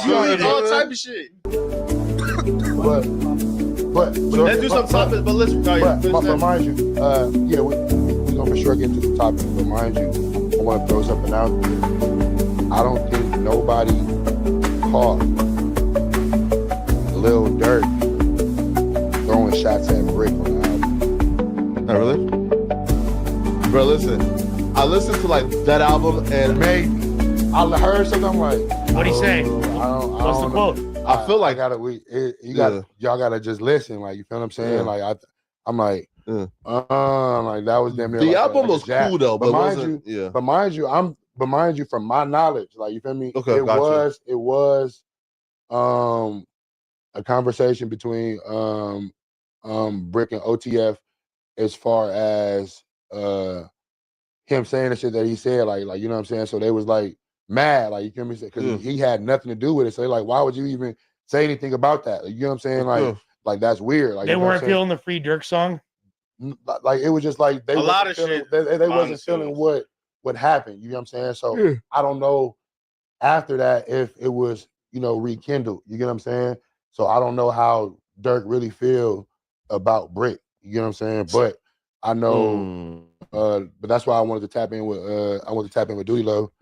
It's all type of shit. But let's do some topics. But let's. But mind you, yeah, we gonna for sure get into some topics. But mind you, I want to throw something out. I don't think nobody caught Lil Durk throwing shots at Brick on the album. Not really, bro. Listen, I listened to like that album and maybe I heard something. I'm like, what'd he say? What's the quote? I feel like y'all gotta just listen. Like, you feel what I'm saying? Yeah. Like like that was damn near. The like album like was cool though, but mind you, but mind you, from my knowledge, like, you feel me? Okay, it was a conversation between Brick and OTF as far as him saying the shit that he said, like you know what I'm saying? So they was like mad, like, you feel me? Because he had nothing to do with it. So they're like, why would you even say anything about that? Like, you know what I'm saying? Like that's weird. Like, they weren't feeling the Free Dirk song. Like, it was just like they a lot of feeling, shit. They wasn't feeling what happened. You know what I'm saying? So I don't know after that if it was, you know, rekindled. You get what I'm saying? So I don't know how Dirk really feel about Brick. You get what I'm saying? But I know, but that's why I wanted to tap in with Duty Low,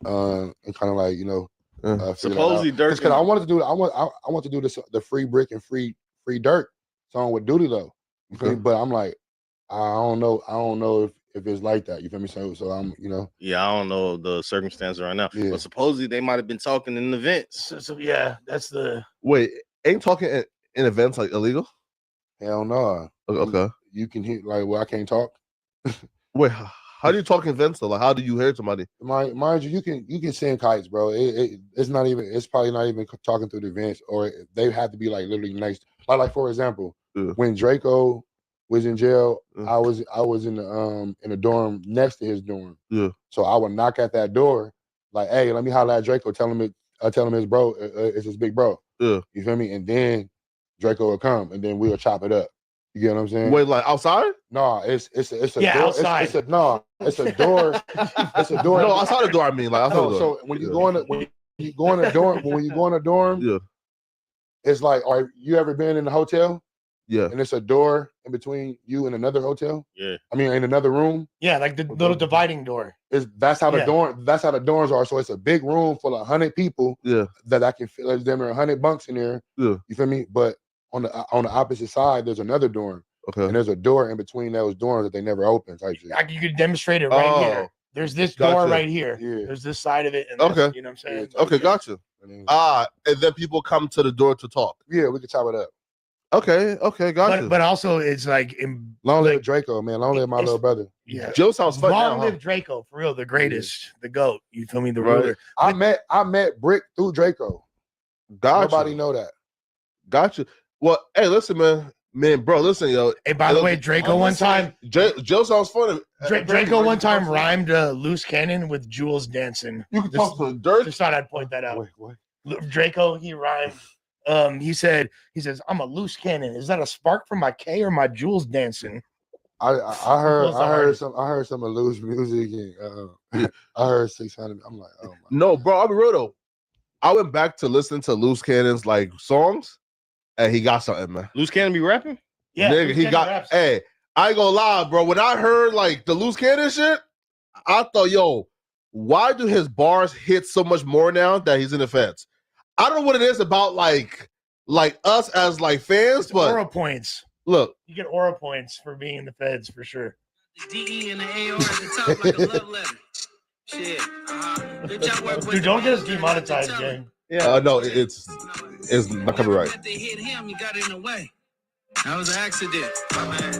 and kind of like, you know, supposedly Dirk. Because I want to do this, the Free Brick and Free Dirk song with Duty Low. Okay. But I'm like, I don't know if it's like that. You feel me? So I'm, you know. Yeah, I don't know the circumstances right now. Yeah. But supposedly they might have been talking in events. So yeah, that's the. Wait, ain't talking in events like illegal? Hell no. Okay. You can hear, like, well, I can't talk. Wait, how do you talk in events though? Like, how do you hear somebody? Mind you, you can send kites, bro. It's not even. It's probably not even talking through the events, or they have to be like literally next. Like for example, when Draco was in jail, I was in the dorm next to his dorm. Yeah. So I would knock at that door, like, hey, let me holler at Draco. Tell him his bro, it's his big bro. Yeah. You feel me? And then Draco will come, and then we'll chop it up. You get what I'm saying? Wait, like outside? No, it's a yeah, door. Outside. It's a door. It's a door. No, outside the door. I mean, like outside the door. So when you go in the dorm, yeah, it's like, you ever been in a hotel? Yeah. And it's a door in between you and another hotel? Yeah. I mean, in another room? Yeah, like the little dividing door. That's how the dorms are. So it's a big room full of 100 people. Yeah. That I can feel. There's them 100 bunks in there. Yeah. You feel me? But on the opposite side, there's another dorm. Okay. And there's a door in between those dorms that they never open. Type shit. You could demonstrate it right here. There's this door right here. Yeah. There's this side of it. And okay. You know what I'm saying? Okay, gotcha. And then people come to the door to talk. Yeah, we could chop it up. Okay, gotcha. But also, it's like long live Draco, man. Long live my little brother. Yeah, Joe sounds fun. Long live Draco, for real, the greatest, the GOAT. You feel me? The right. ruler. I met Brick through Draco. Gotcha. Nobody know that. Gotcha. Well, hey, listen, man, bro, listen, yo. Hey, by the way, Draco one time. Joe sounds funny. Draco one time rhymed Loose Cannon with Jules dancing. You can talk to Dirk. Just thought I'd point that out. Wait, what? Draco, he rhymed. He says, I'm a loose cannon. Is that a spark from my K or my Jules dancing? I heard some of Lou's music, and I heard 600. I'm like, oh my. No, bro, I'll be real though. I went back to listen to Loose Cannon's like songs, and he got something, man. Loose Cannon be rapping? Yeah, nigga, he got. Raps. Hey, I ain't gonna lie, bro. When I heard like the Loose Cannon shit, I thought, yo, why do his bars hit so much more now that he's in the feds? I don't know what it is about like us as like fans, but aura points. Look, you get aura points for being in the feds for sure. The DE and the AR at the top like a love letter. Shit. Dude, don't get us demonetized, gang. Yeah. No, it's not copyright. They hit him, he got in the way. That was an accident. My man.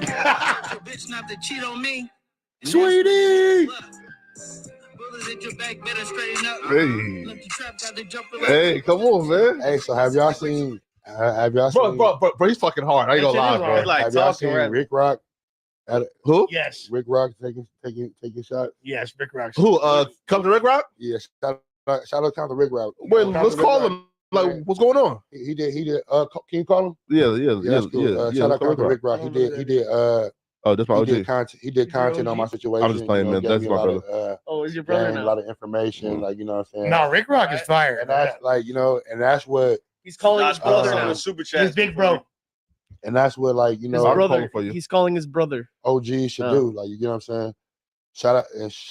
Bitch, not to cheat on me. Sweetie. Hey, come on, man. Hey, so have y'all seen? Bro, he's fucking hard. I ain't gonna lie, bro. Like have y'all seen Rick Rock? Who? Yes. Rick Rock taking shot. Yes, Rick Rock. Who? Come to Rick Rock? Yeah, shout out to Rick Rock. Wait, let's call him. Like, what's going on? He did. Can you call him? Yeah. Shout out to Rick Rock. He did. Oh, that's my OG. He did content on my situation. I'm just playing, man. Gave That's me my a lot brother. of, Oh, is your brother a now? lot of information, like, you know what I'm saying? No, Rick Rock is fire. And that's like, and that's what He's calling his brother now. the super chat. His big bro. And that's what, like, His brother. for you. He's calling his brother. OG should do. Like, you get what I'm saying? Shout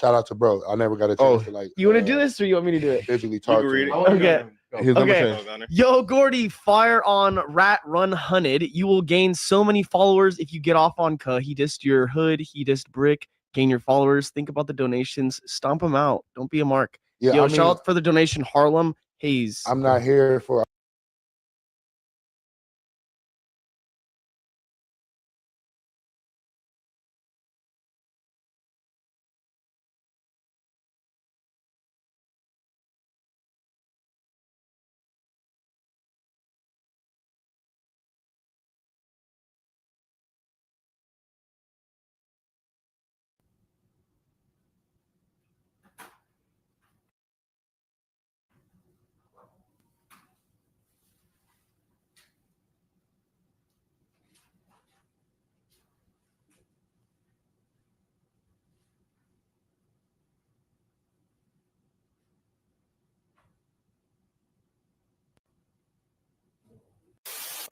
out to bro. I never got a chance to like. You want to do this or you want me to do it? Physically talk to read him. it. Okay. His number Okay. changed. Yo, Gordy, fire on Rat Run Hunted. You will gain so many followers if you get off on Cuh. He dissed your hood. He dissed Brick. Gain your followers. Think about the donations. Stomp them out. Don't be a mark. Yeah, Yo, I mean, shout out for the donation, Harlem Hayes. I'm not here for.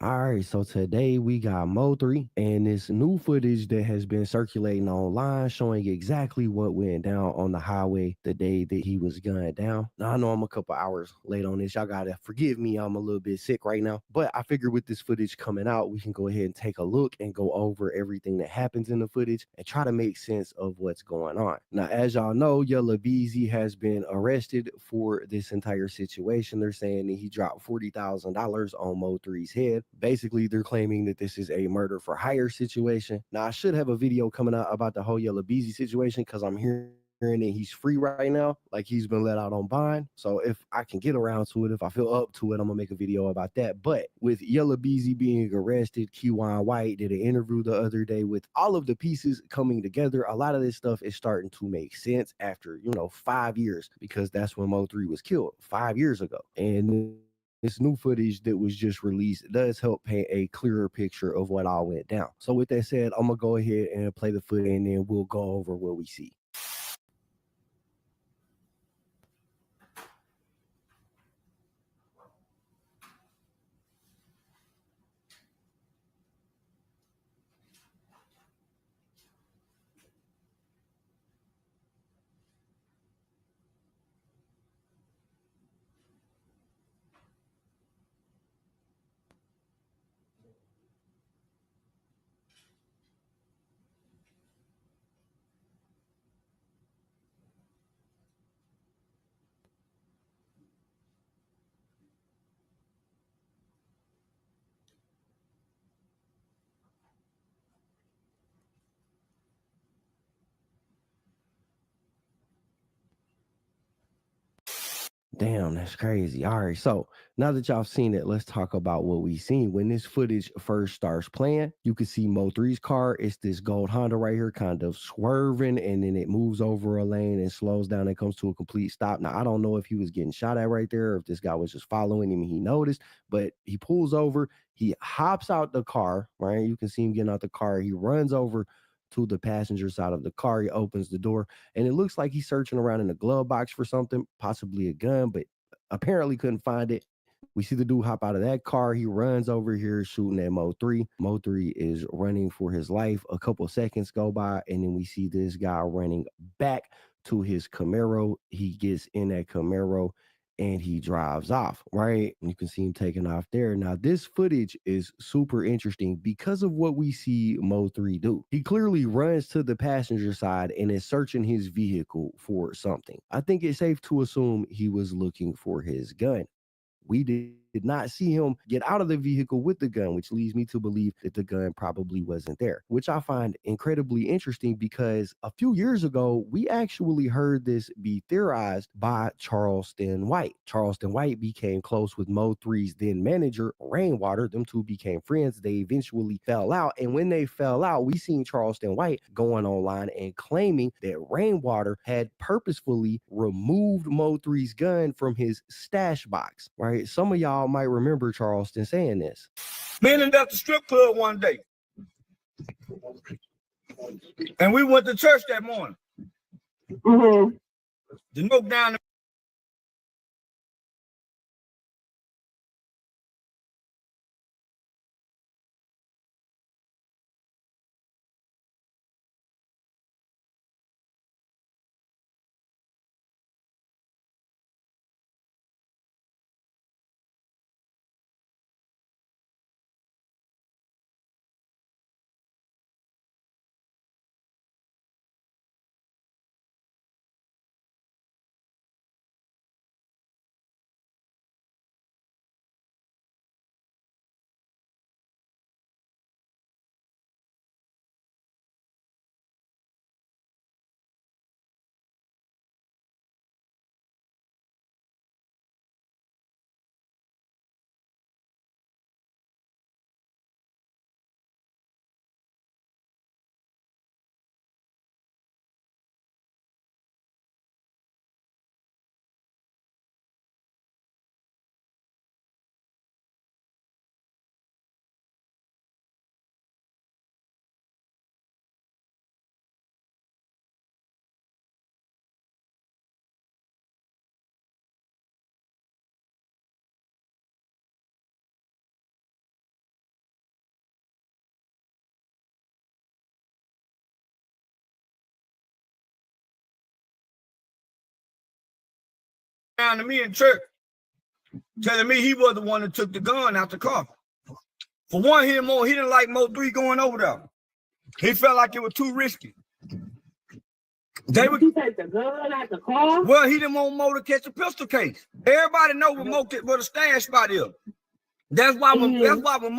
All right, so today we got Mo3 and this new footage that has been circulating online showing exactly what went down on the highway the day that he was gunned down. Now, I know I'm a couple hours late on this. Y'all gotta forgive me. I'm a little bit sick right now, but I figured with this footage coming out, we can go ahead and take a look and go over everything that happens in the footage and try to make sense of what's going on. Now, as y'all know, Yella Beezy has been arrested for this entire situation. They're saying that he dropped $40,000 on Mo3's head. Basically, they're claiming that this is a murder for hire situation. Now, I should have a video coming out about the whole Yella Beezy situation because I'm hearing that he's free right now, like he's been let out on bond. So if I can get around to it, if I feel up to it, I'm gonna make a video about that. But with Yella Beezy being arrested, Keywan White did an interview the other day. With all of the pieces coming together, a lot of this stuff is starting to make sense after 5 years, because that's when Mo3 was killed 5 years ago. And this new footage that was just released does help paint a clearer picture of what all went down. So with that said, I'm gonna go ahead and play the footage and then we'll go over what we see. Damn, that's crazy. All right, so now that y'all seen it, let's talk about what we seen. When this footage first starts playing, you can see Mo3's car. It's this gold Honda right here, kind of swerving, and then it moves over a lane and slows down and comes to a complete stop. Now, I don't know if he was getting shot at right there or if this guy was just following him and he noticed, but he pulls over, he hops out the car, right? You can see him getting out the car. He runs over to the passenger side of the car. He opens the door, and it looks like he's searching around in the glove box for something, possibly a gun, but apparently couldn't find it. We see the dude hop out of that car. He runs over here shooting at Mo3. Mo3 is running for his life. A couple seconds go by, and then we see this guy running back to his Camaro. He gets in that Camaro and he drives off, right? And you can see him taking off there. Now, this footage is super interesting because of what we see Mo3 do. He clearly runs to the passenger side and is searching his vehicle for something. I think it's safe to assume he was looking for his gun. We did not see him get out of the vehicle with the gun, which leads me to believe that the gun probably wasn't there, which I find incredibly interesting because a few years ago, we actually heard this be theorized by Charleston White. Charleston White became close with Mo3's then manager, Rainwater. Them two became friends. They eventually fell out. And when they fell out, we seen Charleston White going online and claiming that Rainwater had purposefully removed Mo3's gun from his stash box, right? Some of y'all might remember Charleston saying this. Been at the strip club one day. And we went to church that morning. The smoke down down to me in church, telling me he was the one that took the gun out the car. For one, he didn't like Mo3 going over there. He felt like it was too risky. They would take the gun out the car. Well, he didn't want Mo to catch a pistol case. Everybody know where the stash spot is. That's why when Mo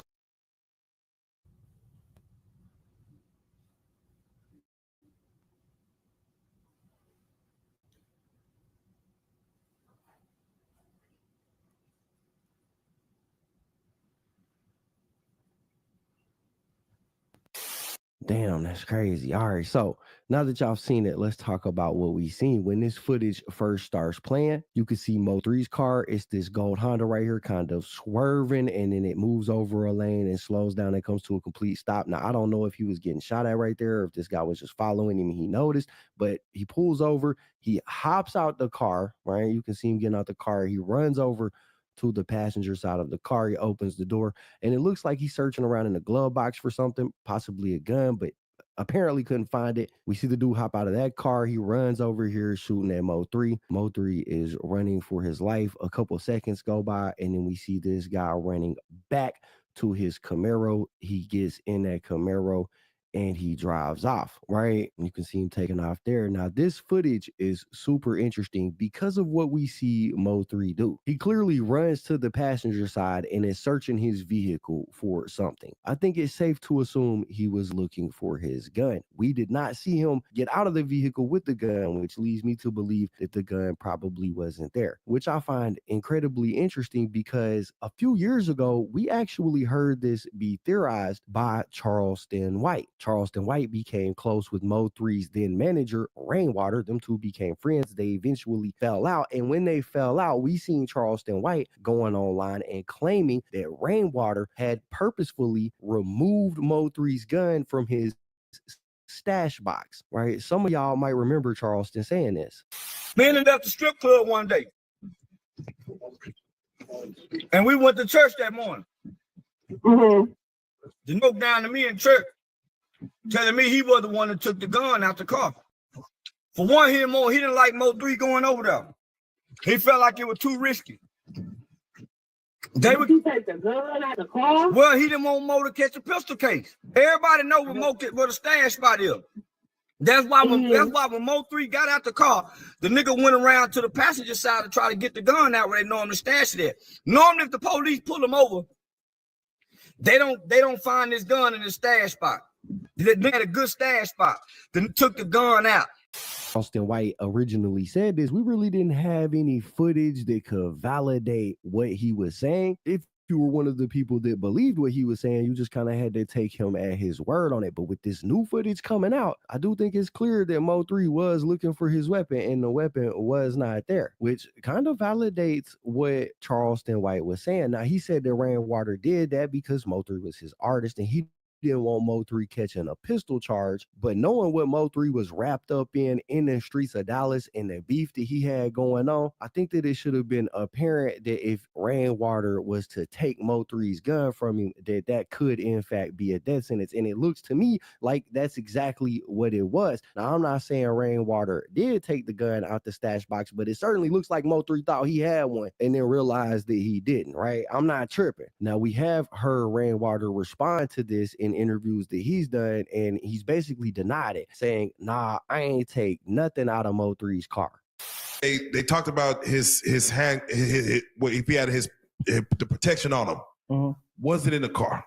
Damn, that's crazy. All right, so now that y'all seen it, let's talk about what we seen. When this footage first starts playing, you can see Mo3's car. It's this gold Honda right here, kind of swerving, and then it moves over a lane and slows down and comes to a complete stop. Now, I don't know if he was getting shot at right there, or if this guy was just following him and he noticed, but he pulls over, he hops out the car, right? You can see him getting out the car. He runs over to the passenger side of the car. He opens the door, and it looks like he's searching around in the glove box for something, possibly a gun, but apparently couldn't find it. We see the dude hop out of that car. He runs over here shooting at Mo3. Mo3 is running for his life. A couple seconds go by, and then we see this guy running back to his Camaro. He gets in that Camaro and he drives off, right? You can see him taking off there. Now, this footage is super interesting because of what we see Mo3 do. He clearly runs to the passenger side and is searching his vehicle for something. I think it's safe to assume he was looking for his gun. We did not see him get out of the vehicle with the gun, which leads me to believe that the gun probably wasn't there, which I find incredibly interesting because a few years ago, we actually heard this be theorized by Charleston White. Charleston White became close with Mo3's then manager, Rainwater. Them two became friends. They eventually fell out. And when they fell out, we seen Charleston White going online and claiming that Rainwater had purposefully removed Mo3's gun from his stash box, right? Some of y'all might remember Charleston saying this. Man ended up the strip club one day. And we went to church that morning. The smoke down to me in church, telling me he was the one that took the gun out the car. For one, he didn't like Mo3 going over there. He felt like it was too risky. They would take the gun out the car. Well, he didn't want Mo to catch a pistol case. Everybody know where the stash spot is. That's why when Mo3 got out the car, the nigga went around to the passenger side to try to get the gun out where they normally stash it at. Normally, if the police pull him over, they don't find this gun in the stash spot. They had a good stash spot. Then took the gun out. Charleston White originally said this. We really didn't have any footage that could validate what he was saying. If you were one of the people that believed what he was saying, you just kind of had to take him at his word on it. But with this new footage coming out, I do think it's clear that Mo3 was looking for his weapon and the weapon was not there, which kind of validates what Charleston White was saying. Now, he said that Rainwater did that because Mo3 was his artist and he didn't want Mo3 catching a pistol charge, but knowing what Mo3 was wrapped up in the streets of Dallas and the beef that he had going on, I think that it should have been apparent that if Rainwater was to take Mo3's gun from him, that could in fact be a death sentence. And it looks to me like that's exactly what it was. Now, I'm not saying Rainwater did take the gun out the stash box, but it certainly looks like Mo3 thought he had one and then realized that he didn't, right? I'm not tripping. Now, we have heard Rainwater respond to this in interviews that he's done, and he's basically denied it, saying, nah, I ain't take nothing out of Mo3's car. They talked about his hand, if he had the protection on him. Mm-hmm. Was it in the car?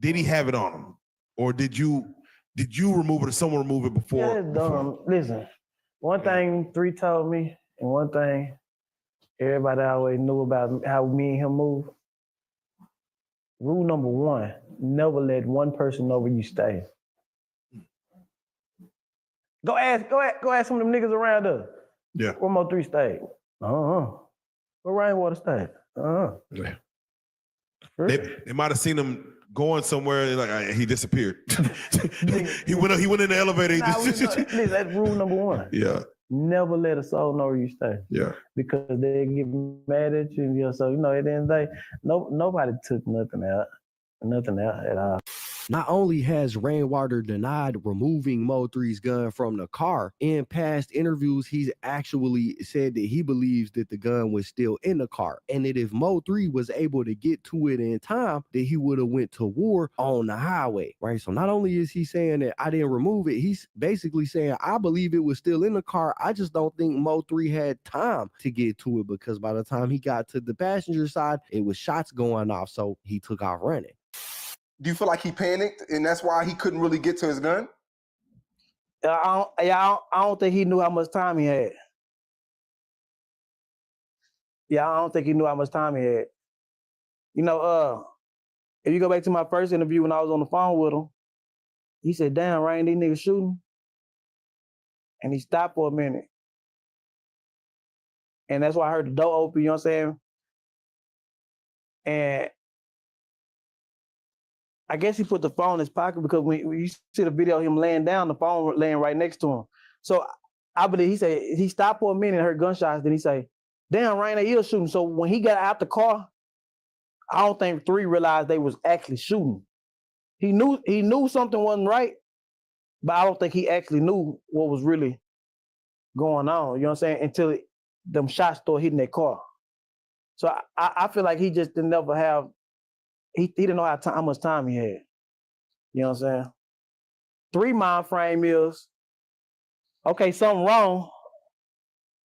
Did he have it on him, or did you remove it, or someone remove it before? Yeah, that's dumb. Listen, one thing 3 told me, and one thing everybody always knew about how me and him move. Rule number 1: never let one person know where you stay. Go ask some of them niggas around us. Yeah. Where Mo3 stayed? Where Rainwater stayed? Yeah. They might have seen him going somewhere, like he disappeared. he went in the elevator. Listen, that's rule number 1. Yeah. Never let a soul know where you stay. Yeah. Because they get mad at you. So, at the end of the day, nobody took nothing out at all. Not only has Rainwater denied removing Mo3's gun from the car, in past interviews, he's actually said that he believes that the gun was still in the car, and that if Mo3 was able to get to it in time, that he would have went to war on the highway, right? So not only is he saying that I didn't remove it, he's basically saying I believe it was still in the car. I just don't think Mo3 had time to get to it, because by the time he got to the passenger side, it was shots going off, so he took off running. Do you feel like he panicked and that's why he couldn't really get to his gun? I don't think he knew how much time he had. Yeah, I don't think he knew how much time he had. If you go back to my first interview when I was on the phone with him, he said, damn, Rain, these niggas shooting. And he stopped for a minute. And that's why I heard the door open, you know what I'm saying? And I guess he put the phone in his pocket, because when you see the video of him laying down, the phone laying right next to him. So I believe he said he stopped for a minute and heard gunshots. Then he say, damn, Rain, they is shooting. So when he got out the car, I don't think 3 realized they was actually shooting. He knew something wasn't right, but I don't think he actually knew what was really going on, you know what I'm saying, until them shots started hitting their car. So I feel like he just didn't never have, he didn't know how much time he had. You know what I'm saying? 3 mind frame is, okay, something wrong.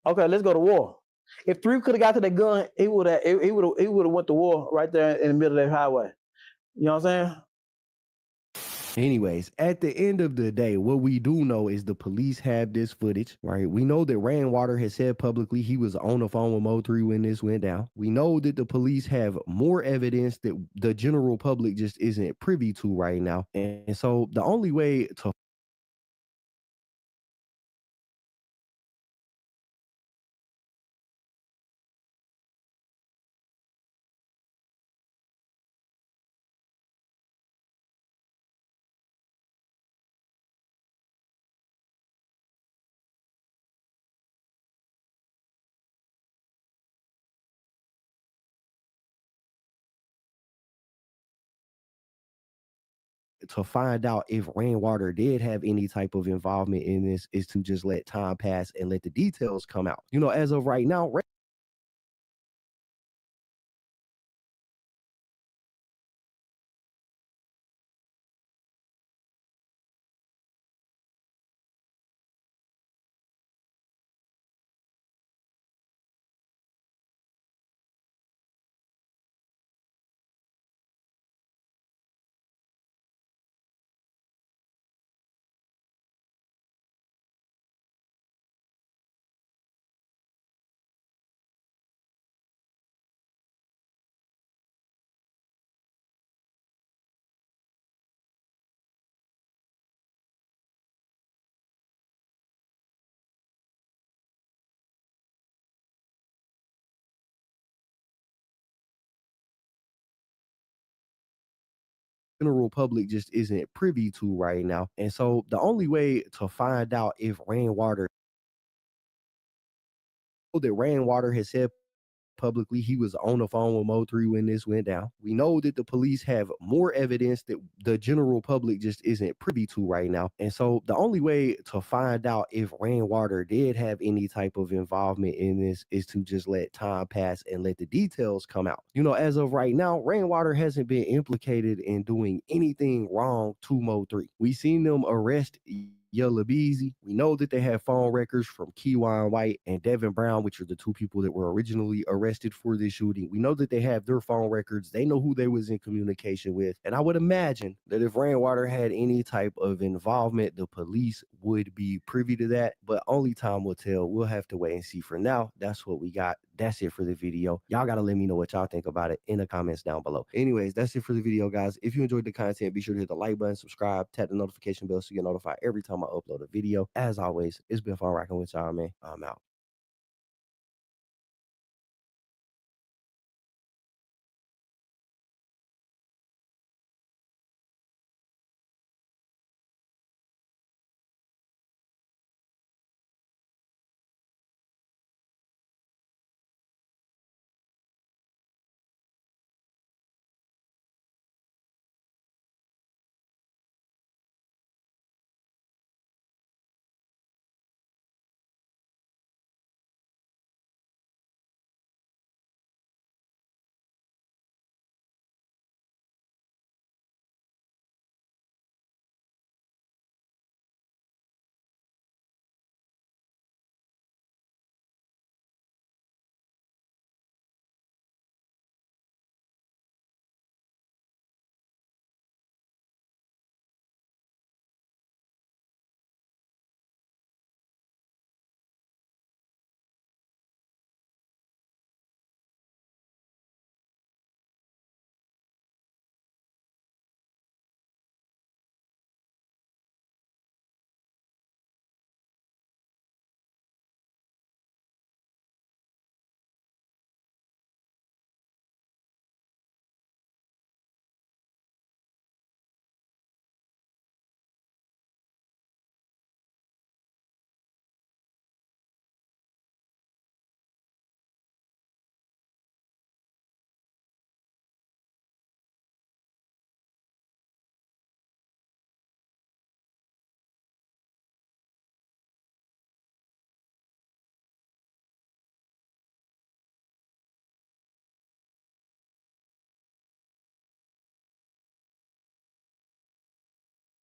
Okay, let's go to war. If 3 could have got to that gun, he would have went to war right there in the middle of that highway. You know what I'm saying? Anyways, at the end of the day, what we do know is the police have this footage, right? We know that Rainwater has said publicly he was on the phone with Mo3 when this went down. We know that the police have more evidence that the general public just isn't privy to right now. And so the only way to find out if Rainwater did have any type of involvement in this is to just let time pass and let the details come out. As of right now, general public just isn't privy to right now. And so the only way to find out if Rainwater has said publicly he was on the phone with Mo3 when this went down. We know that the police have more evidence that the general public just isn't privy to right now. And so the only way to find out if Rainwater did have any type of involvement in this is to just let time pass and let the details come out. You know, as of right now, Rainwater hasn't been implicated in doing anything wrong to Mo3. We seen them arrest Yella Beezy. We know that they have phone records from Keywan White and Devin Brown, which are the two people that were originally arrested for this shooting. We know that they have their phone records. They know who they was in communication with. And I would imagine that if Rainwater had any type of involvement, the police would be privy to that, but only time will tell. We'll have to wait and see. For now, that's what we got. That's it for the video. Y'all got to let me know what y'all think about it in the comments down below. Anyways, that's it for the video, guys. If you enjoyed the content, be sure to hit the like button, subscribe, tap the notification bell so you get notified every time I upload a video. As always, it's been fun rocking with y'all, man. I'm out.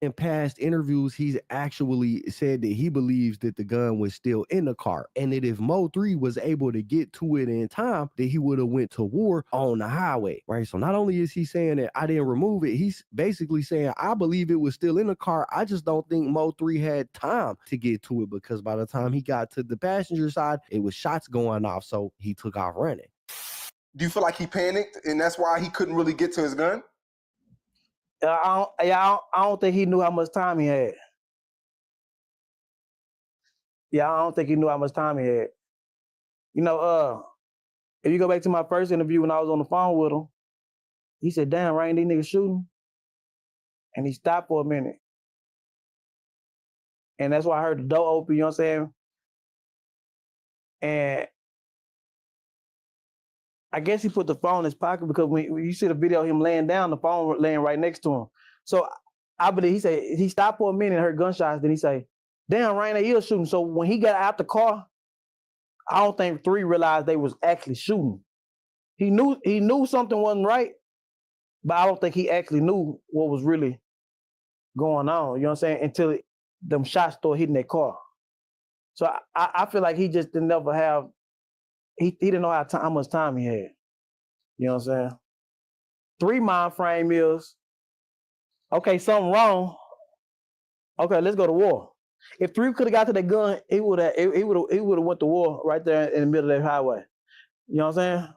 In past interviews, he's actually said that he believes that the gun was still in the car, and that if Mo3 was able to get to it in time, that he would have went to war on the highway, right? So not only is he saying that I didn't remove it, he's basically saying I believe it was still in the car. I just don't think Mo3 had time to get to it, because by the time he got to the passenger side, it was shots going off, so he took off running. Do you feel like he panicked and that's why he couldn't really get to his gun? I don't think he knew how much time he had. Yeah, I don't think he knew how much time he had. You know, if you go back to my first interview when I was on the phone with him, he said, "Damn, Rain, these niggas shooting." And he stopped for a minute. And that's why I heard the door open, you know what I'm saying? And I guess he put the phone in his pocket, because when you see the video of him laying down, the phone laying right next to him. So I believe he said he stopped for a minute and heard gunshots. Then he say, "Damn, Rain, they is shooting." So when he got out the car, I don't think 3 realized they was actually shooting. He knew something wasn't right, but I don't think he actually knew what was really going on. You know what I'm saying? Until them shots started hitting their car. So I feel like he just didn't never have. He didn't know how much time he had. You know what I'm saying? 3 mind frame is, okay, something wrong. Okay, let's go to war. If 3 could have got to that gun, he would have went to war right there in the middle of that highway. You know what I'm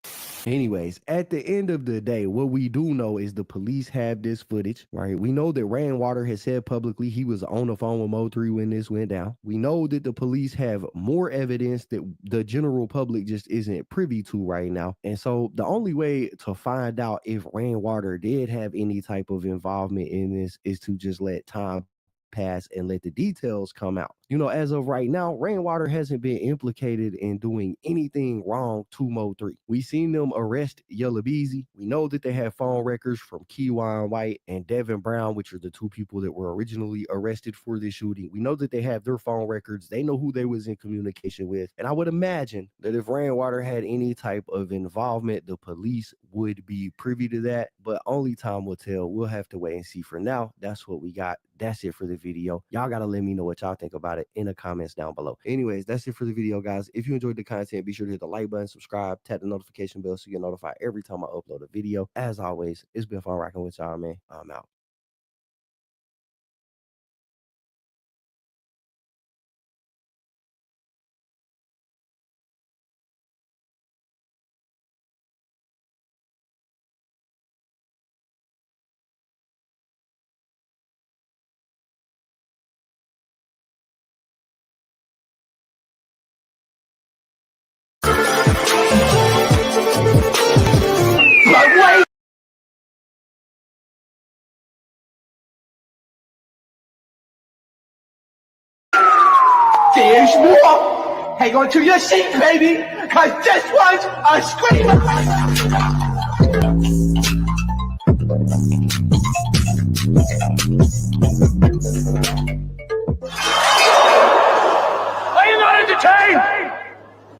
saying? Anyways, at the end of the day, what we do know is the police have this footage, right? We know that Rainwater has said publicly he was on the phone with Mo3 when this went down. We know that the police have more evidence that the general public just isn't privy to right now. And so the only way to find out if Rainwater did have any type of involvement in this is to just let time pass and let the details come out. You know, as of right now, Rainwater hasn't been implicated in doing anything wrong to Mo3. We seen them arrest Yella Beezy. We know that they have phone records from Keywan White and Devin Brown, which are the two people that were originally arrested for this shooting. We know that they have their phone records. They know who they was in communication with. And I would imagine that if Rainwater had any type of involvement, the police would be privy to that. But only time will tell. We'll have to wait and see. For now, that's what we got. That's it for the video. Y'all got to let me know what y'all think about it in the comments down below. Anyways, that's it for the video, guys. If you enjoyed the content, be sure to hit the like button, subscribe, tap the notification bell so you get notified every time I upload a video. As always, it's been fun rocking with y'all, man. I'm out. There's more. Hang on to your seat, baby, because this one's a screamer. Are you not entertained?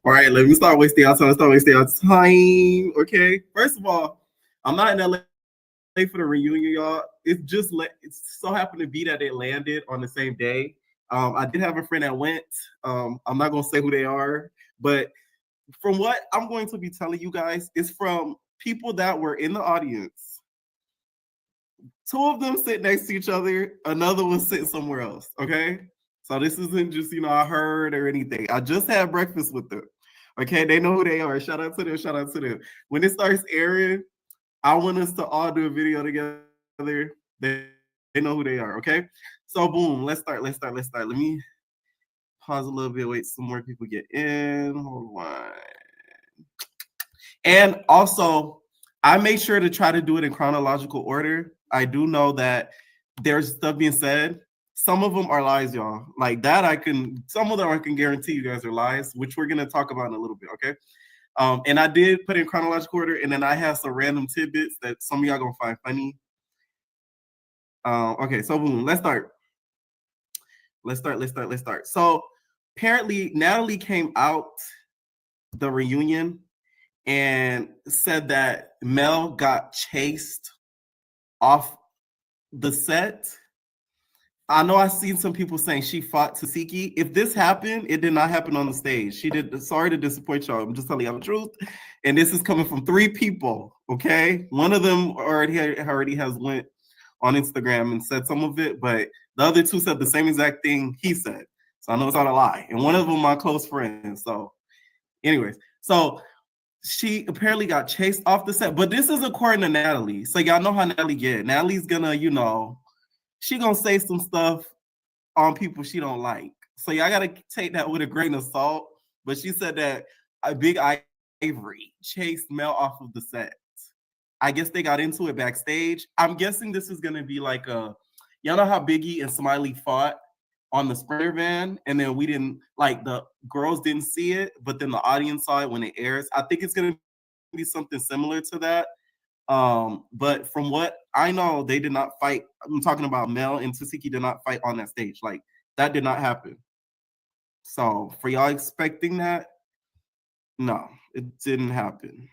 All right, let me start wasting our time. Okay, first of all, I'm not in LA for the reunion, y'all. It's so happened to be that they landed on the same day. I did have a friend that went. I'm not gonna say who they are, but from what I'm going to be telling you guys is from people that were in the audience. Two of them sit next to each other, another one sitting somewhere else. Okay, so this isn't just I heard or anything. I just had breakfast with them. Okay, they know who they are. Shout out to them. Shout out to them. When it starts airing, I want us to all do a video together. They know who they are. Okay. So boom, let's start. Let me pause a little bit, wait some more people get in. Hold on. And also, I make sure to try to do it in chronological order. I do know that there's stuff being said. Some of them are lies, y'all. Like that, some of them I can guarantee you guys are lies, which we're gonna talk about in a little bit, okay? And I did put in chronological order, and then I have some random tidbits that some of y'all gonna find funny. Okay, so boom, let's start. Let's start. So apparently Natalie came out the reunion and said that Mel got chased off the set. I know I've seen some people saying she fought Tasiki. If this happened, it did not happen on the stage. She did. Sorry to disappoint y'all. I'm just telling you the truth. And this is coming from 3 people, okay? One of them already has went on Instagram and said some of it, but the other 2 said the same exact thing he said. So I know it's not a lie. And one of them, my close friend. So anyways, so she apparently got chased off the set. But this is according to Natalie. So y'all know how Natalie get. Natalie's gonna, she gonna say some stuff on people she don't like. So y'all gotta take that with a grain of salt. But she said that a Big Ivory chased Mel off of the set. I guess they got into it backstage. I'm guessing this is gonna be like y'all know how Biggie and Smiley fought on the Sprinter van, and then we didn't, like, the girls didn't see it, but then the audience saw it when it airs. I think it's gonna be something similar to that. But from what I know, they did not fight. I'm talking about Mel and Tasiki did not fight on that stage. Like, that did not happen. So for y'all expecting that, no, it didn't happen.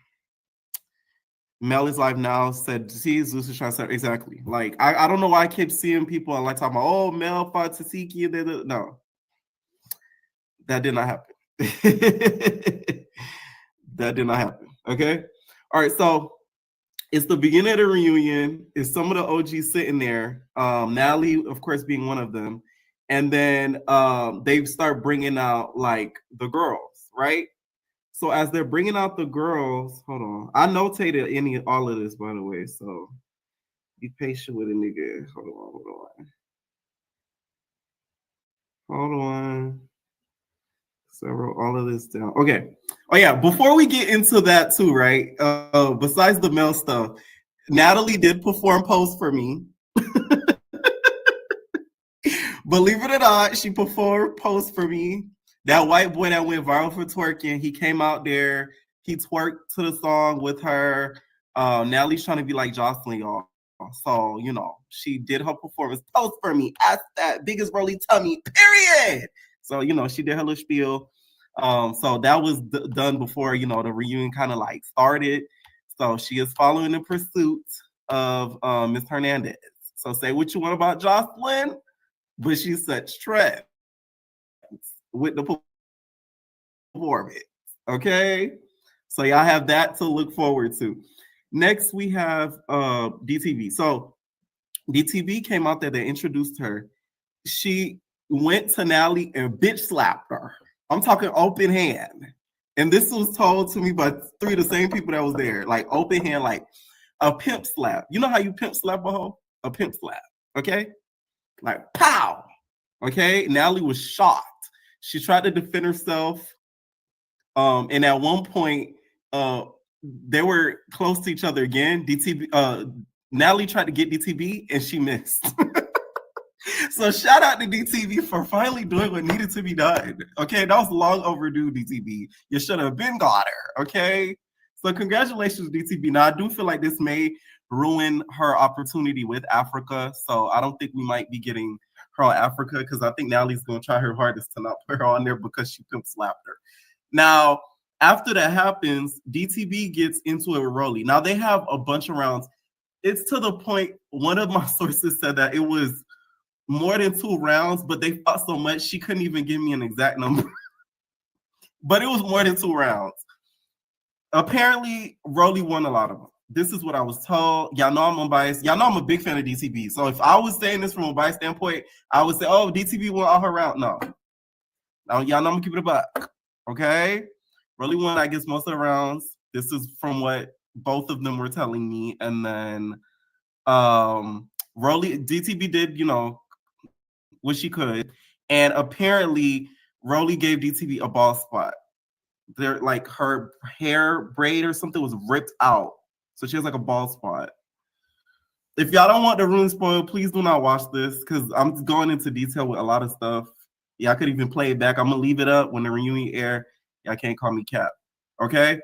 Mel is live now, said, see, Zeus is trying to say, exactly. Like, I don't know why I keep seeing people like talking about, oh, Mel fought Tasiki. No, that did not happen. That did not happen. Okay. All right. So it's the beginning of the reunion. It's some of the OGs sitting there. Natalie, of course, being one of them. And then they start bringing out, like, the girls, right? So as they're bringing out the girls, hold on. I notated all of this, by the way. So be patient with a nigga. Hold on. So I wrote all of this down. Okay. Oh yeah. Before we get into that too, right? Besides the male stuff, Natalie did perform Pose for Me. Believe it or not, she performed Pose for Me. That white boy that went viral for twerking, he came out there, he twerked to the song with her. Natalie's trying to be like Jocelyn, y'all. So, you know, she did her performance Pose for Me at that biggest rolly tummy, period. So, you know, she did her little spiel. So that was done before, you know, the reunion kind of like started. So she is following the pursuit of Miss Hernandez. So say what you want about Jocelyn, but she's such trends with the performance. Okay, so y'all have that to look forward to. Next, we have DTV. So DTV came out there, they introduced her. She went to Natalie and bitch slapped her. I'm talking open hand. And this was told to me by 3 of the same people that was there. Like open hand, like a pimp slap. You know how you pimp slap a hoe? A pimp slap, okay? Like pow, okay? Natalie was shocked. She tried to defend herself. And at one point, they were close to each other again. Natalie tried to get DTV and she missed. So shout out to DTV for finally doing what needed to be done. Okay, that was long overdue, DTV. You should have been got her. Okay, so congratulations, DTV. Now I do feel like this may ruin her opportunity with Africa. So I don't think we might be getting her on Africa because I think Natalie's going to try her hardest to not put her on there because she pimp slapped her. Now, after that happens, DTV gets into it with Rolly. Now they have a bunch of rounds. It's to the point, one of my sources said that it was more than 2 rounds, but they fought so much she couldn't even give me an exact number. But it was more than 2 rounds. Apparently, Rolly won a lot of them. This is what I was told. Y'all know I'm unbiased. Y'all know I'm a big fan of DTV. So if I was saying this from a biased standpoint, I would say, oh, DTV won all her round. No. Now, y'all know I'm gonna keep it a buck. Okay? Rolly won, I guess, most of the rounds. This is from what both of them were telling me. And then Rolly, DTV did, you know, what she could. And apparently, Rolly gave DTV a ball spot. There, like her hair braid or something was ripped out. So she has like a bald spot. If y'all don't want the room spoiled, please do not watch this because I'm going into detail with a lot of stuff. Y'all could even play it back. I'm gonna leave it up when the reunion air. Y'all can't call me Cap. Okay?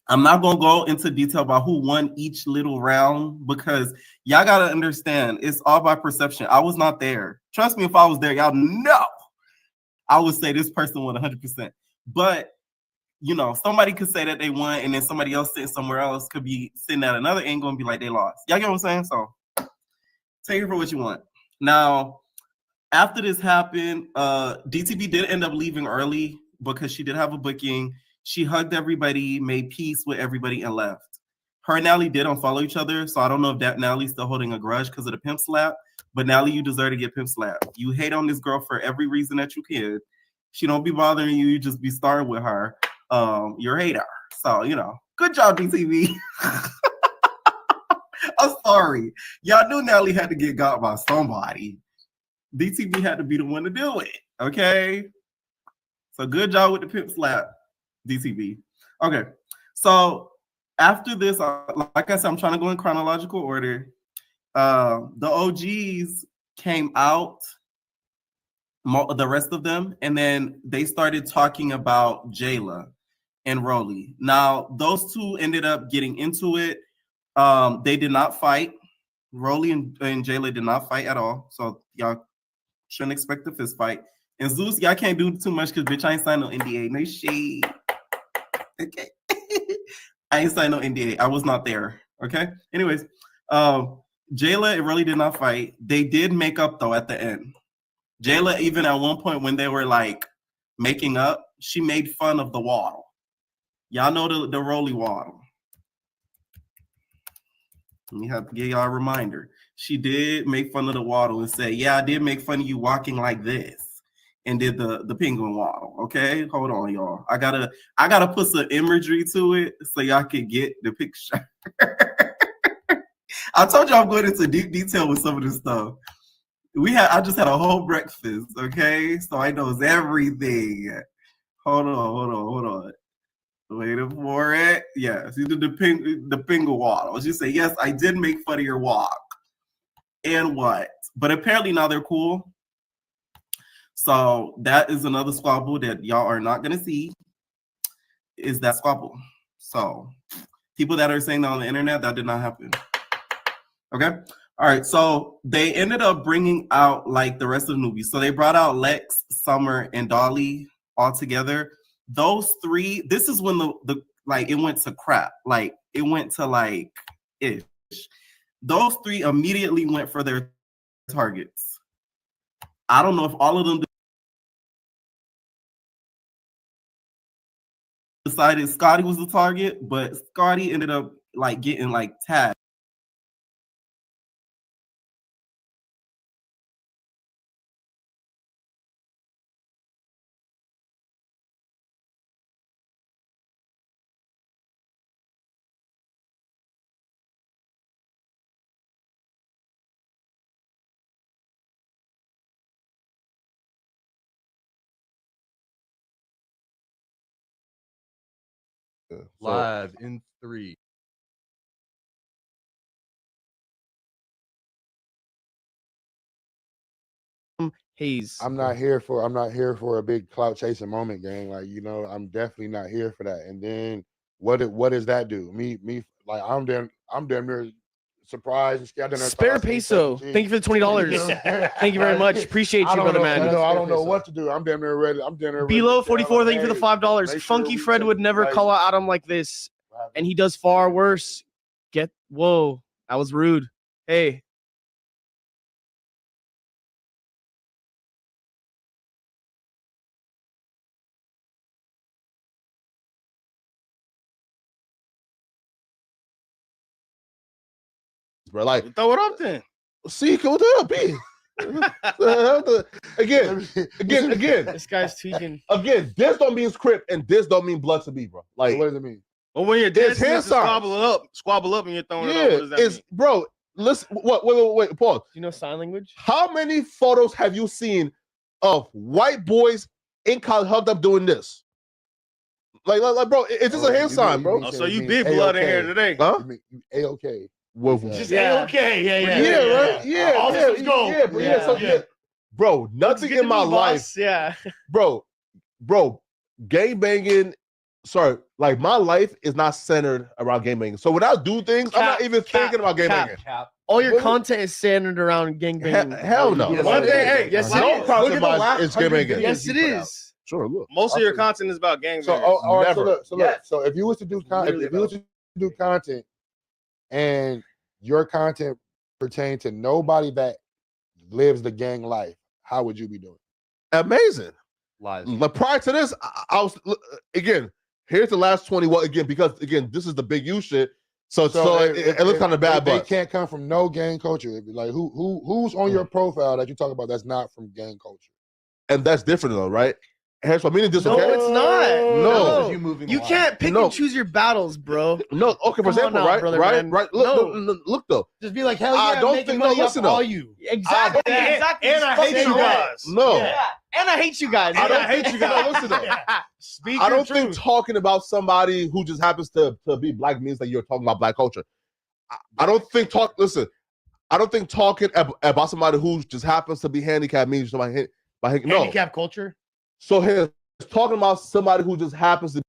I'm not gonna go into detail about who won each little round because y'all gotta understand it's all by perception. I was not there. Trust me, if I was there, y'all know I would say this person won 100%. But you know, somebody could say that they won, and then somebody else sitting somewhere else could be sitting at another angle and be like they lost. Y'all get what I'm saying? So take it for what you want. Now, after this happened, DTV did end up leaving early because she did have a booking. She hugged everybody, made peace with everybody, and left. Her and Natalie did unfollow each other, so I don't know if that Natalie's still holding a grudge because of the pimp slap. But Natalie, you deserve to get pimp slapped. You hate on this girl for every reason that you can. She don't be bothering you. You just be starting with her. You're a hater. So, you know, good job, DTV. I'm sorry. Y'all knew Natalie had to get got by somebody. DTV had to be the one to do it. Okay. So good job with the pimp slap, DTV. Okay. So after this, like I said, I'm trying to go in chronological order. The OGs came out, the rest of them, and then they started talking about Jayla and Rolly. Now, those two ended up getting into it. They did not fight. Rolly and Jayla did not fight at all. So y'all shouldn't expect a fist fight. And Zeus, y'all can't do too much because bitch, I ain't signed no NDA. No shit. Okay. I ain't signed no NDA. I was not there. Okay. Anyways, Jayla and Rolly did not fight. They did make up though at the end. Jayla, even at one point when they were like making up, she made fun of the waddle. Y'all know the Rolly waddle. Let me have to give y'all a reminder. She did make fun of the waddle and say, yeah, I did make fun of you walking like this. and did the penguin waddle. Okay, hold on, y'all. I gotta put some imagery to it so y'all can get the picture. I told you I'm going into deep detail with some of this stuff. I just had a whole breakfast, okay? So I knows everything. Hold on. Waiting for it. Yes, you did the penguin waddle. She said, yes, I did make fun of your walk. And what? But apparently now they're cool. So that is another squabble that y'all are not gonna see. Is that squabble? So people that are saying that on the internet, that did not happen. Okay. All right. So they ended up bringing out like the rest of the movies. So they brought out Lex, Summer, and Dolly all together. Those three. This is when the like it went to crap. Like it went to like ish. Those three immediately went for their targets. I don't know if all of them decided Scotty was the target, but Scotty ended up like getting like tagged. Live in 3. Hayes. I'm not here for a big clout chasing moment, gang. Like, you know, I'm definitely not here for that. And then what does that do? Me, like I'm damn near surprised and scared. Spare peso. Thank you for the $20. Thank you very much. Appreciate you, brother man. I don't know what to do. I'm damn near ready. Below 44, thank you for the $5. Funky Fred would never call out Adam like this, and he does far worse. Whoa, that was rude. Hey. Bro, like throw it up then. See, come on, B. Again. This guy's tweaking. Again, this don't mean script, and this don't mean blood to me, bro. Like, what does it mean? Well, when you're There's dancing, hand it's signs. squabble up, and you're throwing it up. Yeah, What does that it's mean? bro. Listen, wait, pause. You know sign language? How many photos have you seen of white boys in college hugged up doing this? Like bro, it's just a hand sign, bro. Oh, so you big blood in here today? Huh? You A-okay. Just A-okay. Yeah, right. Yeah, All yeah, systems go. yeah, bro. Yeah, so yeah. Bro, nothing in my life. Yeah. Bro, gang banging. Sorry, like my life is not centered around gang banging. So when I do things, I'm not even thinking about gang banging. All your content is centered around gangbanging. Hell no. One day, hey, yes, No it is. content Look at the last is gang 100 banging. Yes, it is. Sure, look. Most of your content is about gang So, banging. all right, so Never. look. So if you was to do content, and your content pertained to nobody that lives the gang life, how would you be doing? Amazing. Lies. But prior to this, I was again. Here's the last 20. Well, again, because again, this is the big U shit. So it looks kind of bad. They But can't come from no gang culture. It'd be like who's on your profile that you talk about that's not from gang culture? and that's different though, right? Here's what I mean. This No, okay? it's not. No. You can't pick and choose your battles, bro. No, okay, for Come on example, now, right, brother, right, man. right. Look though. Just be like, hell yeah, I don't making think. money No, off listen all though. you. Exactly. And I hate you guys. No, Yeah. And I hate you guys. I don't hate you guys. No, listen though. Speak I your don't think truth. talking about somebody who just happens to be black means that you're talking about black culture. I don't think listen. I don't think talking about somebody who just happens to be handicapped means somebody no. Handicap culture. So here, talking about somebody who just happens to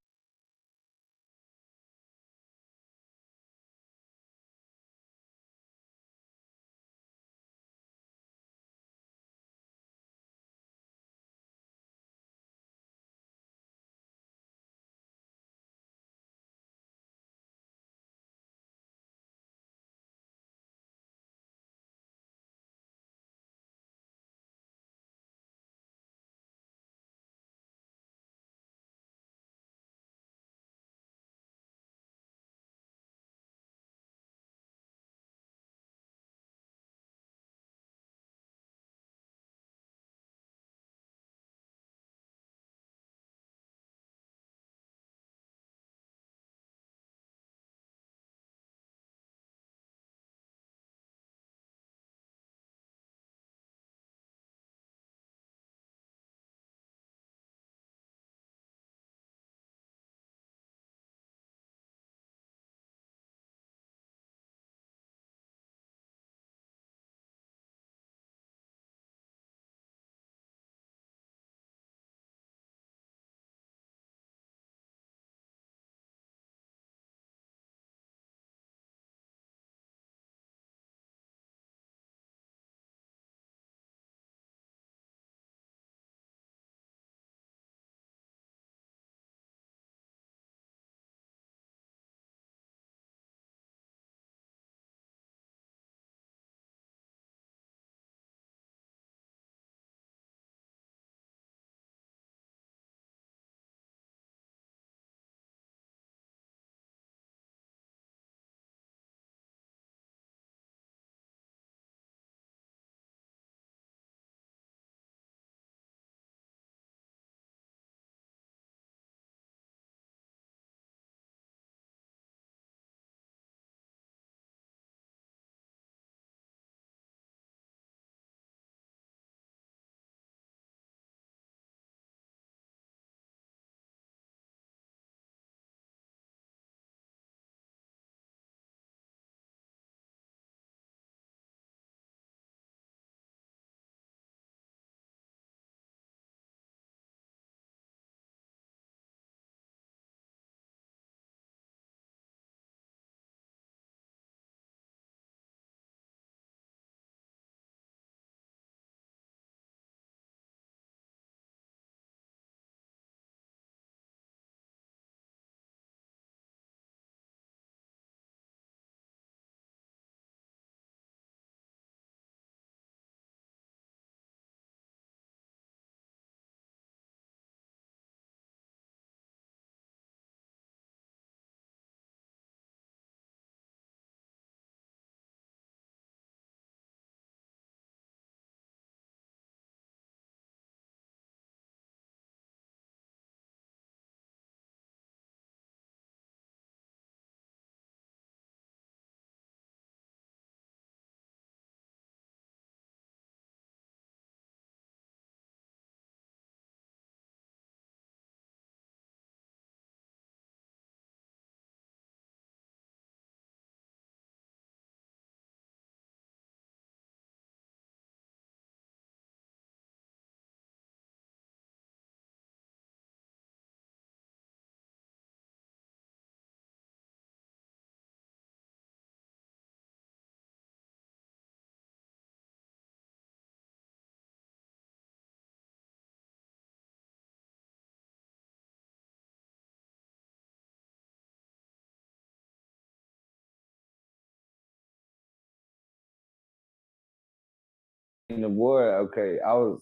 the boy, okay, I was.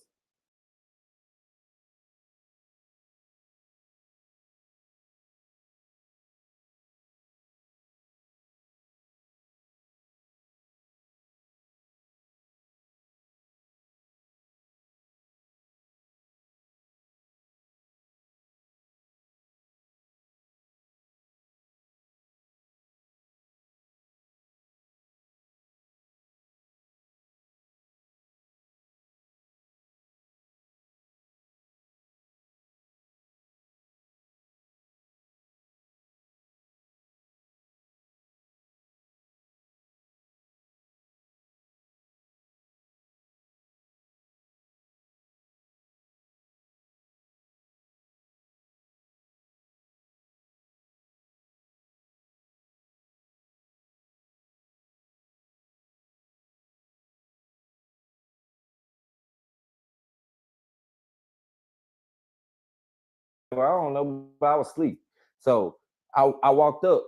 I don't know, but I was asleep. So I walked up.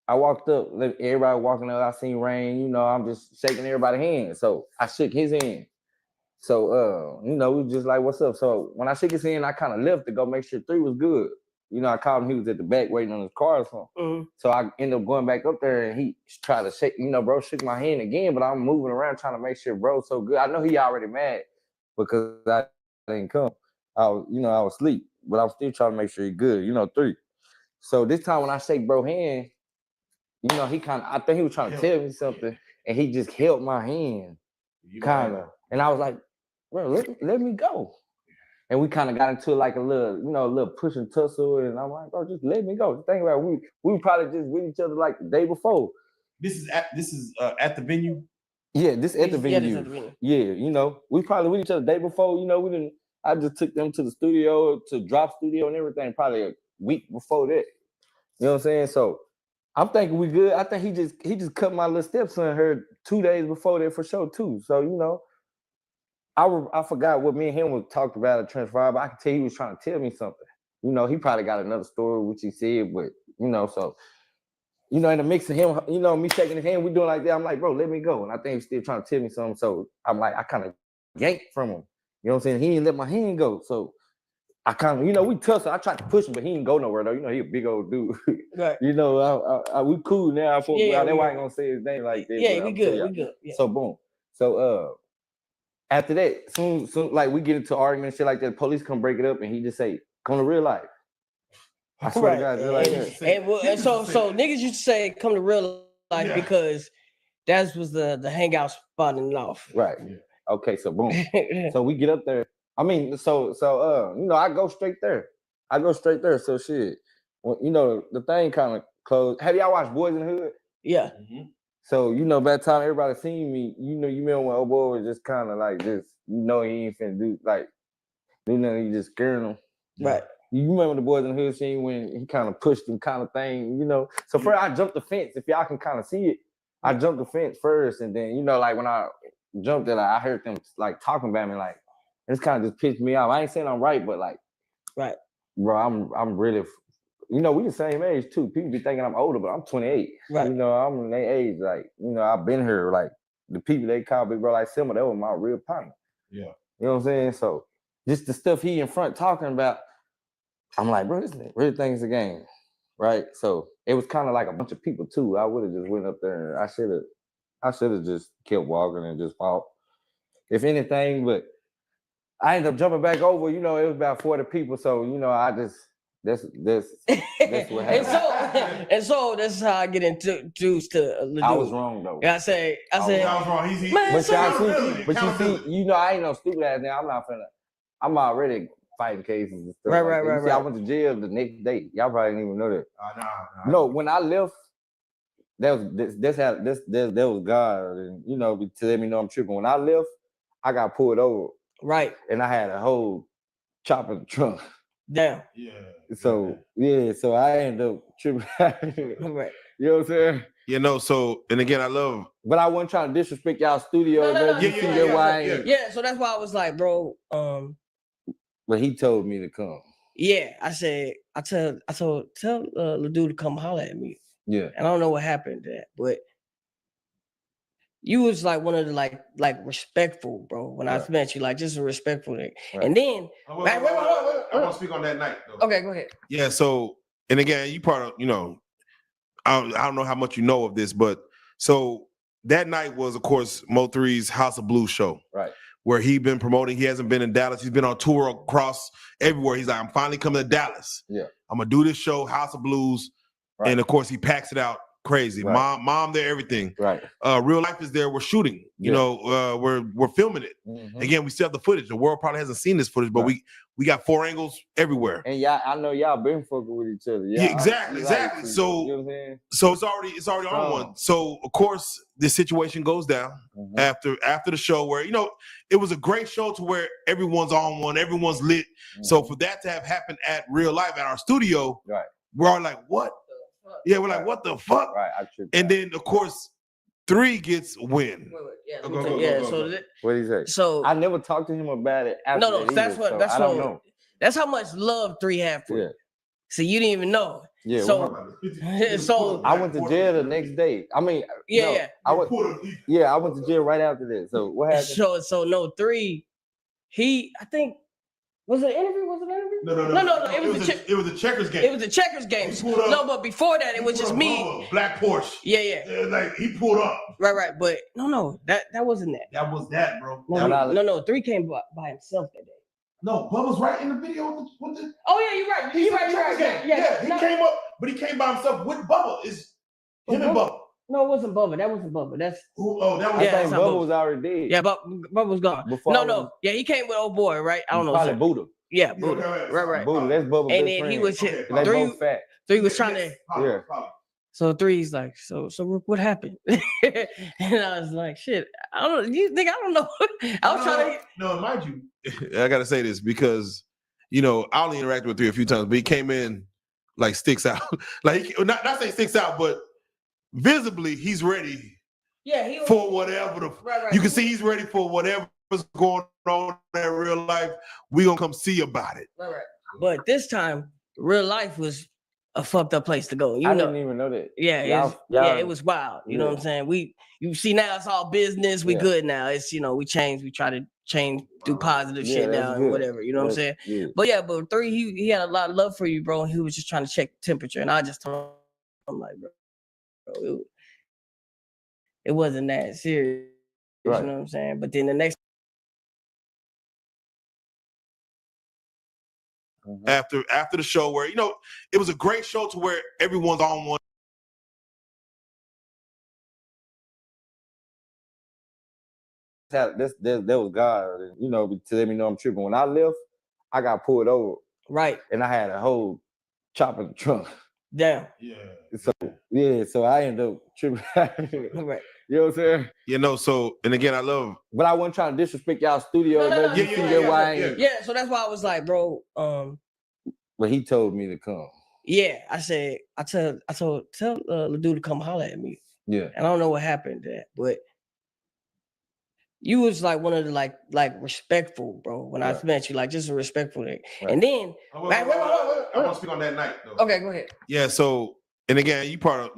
Everybody walking up. I seen Rain. You know, I'm just shaking everybody's hand. So I shook his hand. So you know, we was just like, "What's up?" So when I shook his hand, I kind of left to go make sure 3 was good. You know, I called him. He was at the back waiting on his car or something. So I ended up going back up there, and he tried to shake. You know, bro, shook my hand again, but I'm moving around trying to make sure bro's so good. I know he already mad because I didn't come. I was asleep, but I'm still trying to make sure he good. You know, 3. So this time when I shake bro hand, you know, I think he was trying to tell me something, and he just held my hand, kind of. And I was like, bro, let me go. And we kind of got into like a little push and tussle, and I'm like, bro, just let me go. Think about it, we were probably just with each other like the day before. This is at the venue. Yeah, this at the venue. this at the venue. Yeah, you know, we probably with each other the day before. You know, I just took them to the studio, to drop studio and everything, probably a week before that. You know what I'm saying? So I'm thinking we good. I think he just cut my little stepson her 2 days before that for sure too. So you know, I forgot what me and him was talked about at Transfer, but I could tell he was trying to tell me something. You know, he probably got another story which he said, but you know, so you know, in the mix of him, you know, me shaking his hand, we doing like that. I'm like, bro, let me go. And I think he's still trying to tell me something. So I'm like, I kind of yanked from him. You know what I'm saying? He didn't let my hand go. So I kind of, you know, we tussle. I tried to push him, but he didn't go nowhere though. You know, he a big old dude. Right. You know, we cool now. That's why I we ain't gonna say his name like that. Yeah, but we I'm tell good. y'all. We good. Yeah. So boom. So after that, soon like we get into argument and shit like that, the police come break it up, and he just say, "Come to real life." I swear to God, just like that. And so niggas used to say come to real life because that was the hangout spot in North. Right. Okay, so boom. So we get up there. I mean, so you know, I go straight there. So shit. Well, you know, the thing kind of closed. Have y'all watched Boys in the Hood? Yeah. So, you know, by the time everybody seen me, you know, you remember when old boy was just kind of like this, you know, he ain't finna do nothing, he just scaring them. Right. You remember the Boys in the Hood scene when he kind of pushed him kind of thing, you know? So first I jumped the fence. If y'all can kind of see it, I jumped the fence first, and then, you know, like when I jumped it, like I heard them like talking about me, like, it's kind of just pissed me off. I ain't saying I'm right, but like, right, bro, I'm really, you know, we the same age too. People be thinking I'm older, but I'm 28. Right. You know, I'm in their age. Like, you know, I've been here. Like, the people they call big bro like Simba, that was my real partner. Yeah. You know what I'm saying? So just the stuff he in front talking about, I'm like, bro, this nigga really think it's a game. Right? So it was kind of like a bunch of people too. I would have just went up there and I should have just kept walking and just fought. If anything, but I ended up jumping back over, you know, it was about 40 people. So, you know, that's what happened. and so that's how I get introduced to Ledoux. I was wrong though. Yeah, I said, I was wrong. Man, but you see, you know, I ain't no stupid ass now. I'm already fighting cases and stuff. Right. See, I went to jail the next day. Y'all probably didn't even know that. No, when I left, that was God, and you know, to let me know I'm tripping. When I left, I got pulled over. Right. And I had a whole chop in the trunk. Damn. Yeah. So so I ended up tripping. Right. You know what I'm saying? You know, so and again, I love. But I wasn't trying to disrespect y'all studio. Yeah, so that's why I was like, bro. But he told me to come. Yeah, I said, tell Ledoux to come holler at me. Yeah. And I don't know what happened to that, but you was like one of the like respectful, bro. When I met you, like just a respectful thing. And then I want to speak on that night though. okay, go ahead. Yeah. So, and again, you part of, I don't know how much you know of this, but so that night was, of course, Mo3's House of Blues show. Right. Where he been promoting. He hasn't been in Dallas. He's been on tour across everywhere. He's like, I'm finally coming to Dallas. Yeah. I'm gonna do this show, House of Blues. Right. And of course, he packs it out crazy. Right. Mom there, everything. Right. Real life is there. We're shooting. You know, we're filming it. Mhm. Again, we still have the footage. The world probably hasn't seen this footage, but we got 4 angles everywhere. And y'all, I know y'all been fucking with each other. Yeah, exactly. So, you know what I'm saying? so it's already on one. So of course, this situation goes down after the show, where it was a great show to where everyone's on one, everyone's lit. So for that to have happened at real life at our studio, we're all like, what? Yeah, we're like, what the fuck? Right. And then of course, 3 gets win. Yeah, Go. What did he say? So I never talked to him about it. After no, that that's either, what so that's I what don't know. that's how much love 3 had for you. So you didn't even know. Yeah. So I went to jail the next day. I mean, I went to jail right after that. So what happened? So no 3. I think was it an interview? Was it an interview? No. It was a checkers game. It was a checkers game. No, but before that, it was just me. Black Porsche. Yeah. Like he pulled up. Right. But no, that wasn't that. That was that, bro. No. 3 came by himself that day. No, Bubba's right in the video with the. Oh yeah, you're right. You're right. Yeah, he came up, but he came by himself with Bubba. It's him and Bubba. No, it wasn't Bubba. That wasn't Bubba. That was. I think Bubba was already dead. Yeah, Bubba was gone. No. Yeah, he came with old boy, right? I don't know. Probably Buddha. Yeah, Buddha. Right. Buddha, that's Bubba's And best then friend. he was They 3. both fat. 3 was trying to. Yeah. So 3's like, so what happened? And I was like, shit, I don't know. You think I don't know? I was trying to. No, mind you, I gotta say this because I only interacted with 3 a few times, but he came in like sticks out, like not saying sticks out, but visibly he's ready. Yeah, for whatever right. You can see he's ready for whatever's going on in real life. We gonna come see about it. Right. But this time, real life was a fucked up place to go. I didn't even know that. Yeah, it was wild. You know what I'm saying? You see now it's all business. We good now. It's we change. We try to change, do positive shit now and whatever. You know what I'm saying? Yeah. But 3, he had a lot of love for you, bro. And he was just trying to check the temperature. And I just told him, I'm like, bro, it wasn't that serious. Right. You know what I'm saying? But then the next. After the show, where it was a great show to where everyone's on one. That was God, to let me know I'm tripping. When I left, I got pulled over. Right. And I had a whole chop in the trunk. Damn. Yeah. So I ended up tripping. Right. You know what I'm saying? So, and again, I love. But I wasn't trying to disrespect y'all studio. No. Yeah. So that's why I was like, bro. But he told me to come. Yeah, I said, tell the dude to come holler at me. Yeah. And I don't know what happened to that, but you was like one of the like respectful, bro. When I met you, like just a respectful thing. Right. And then I want to speak on that night though. Okay, go ahead. Yeah. So, and again, you part of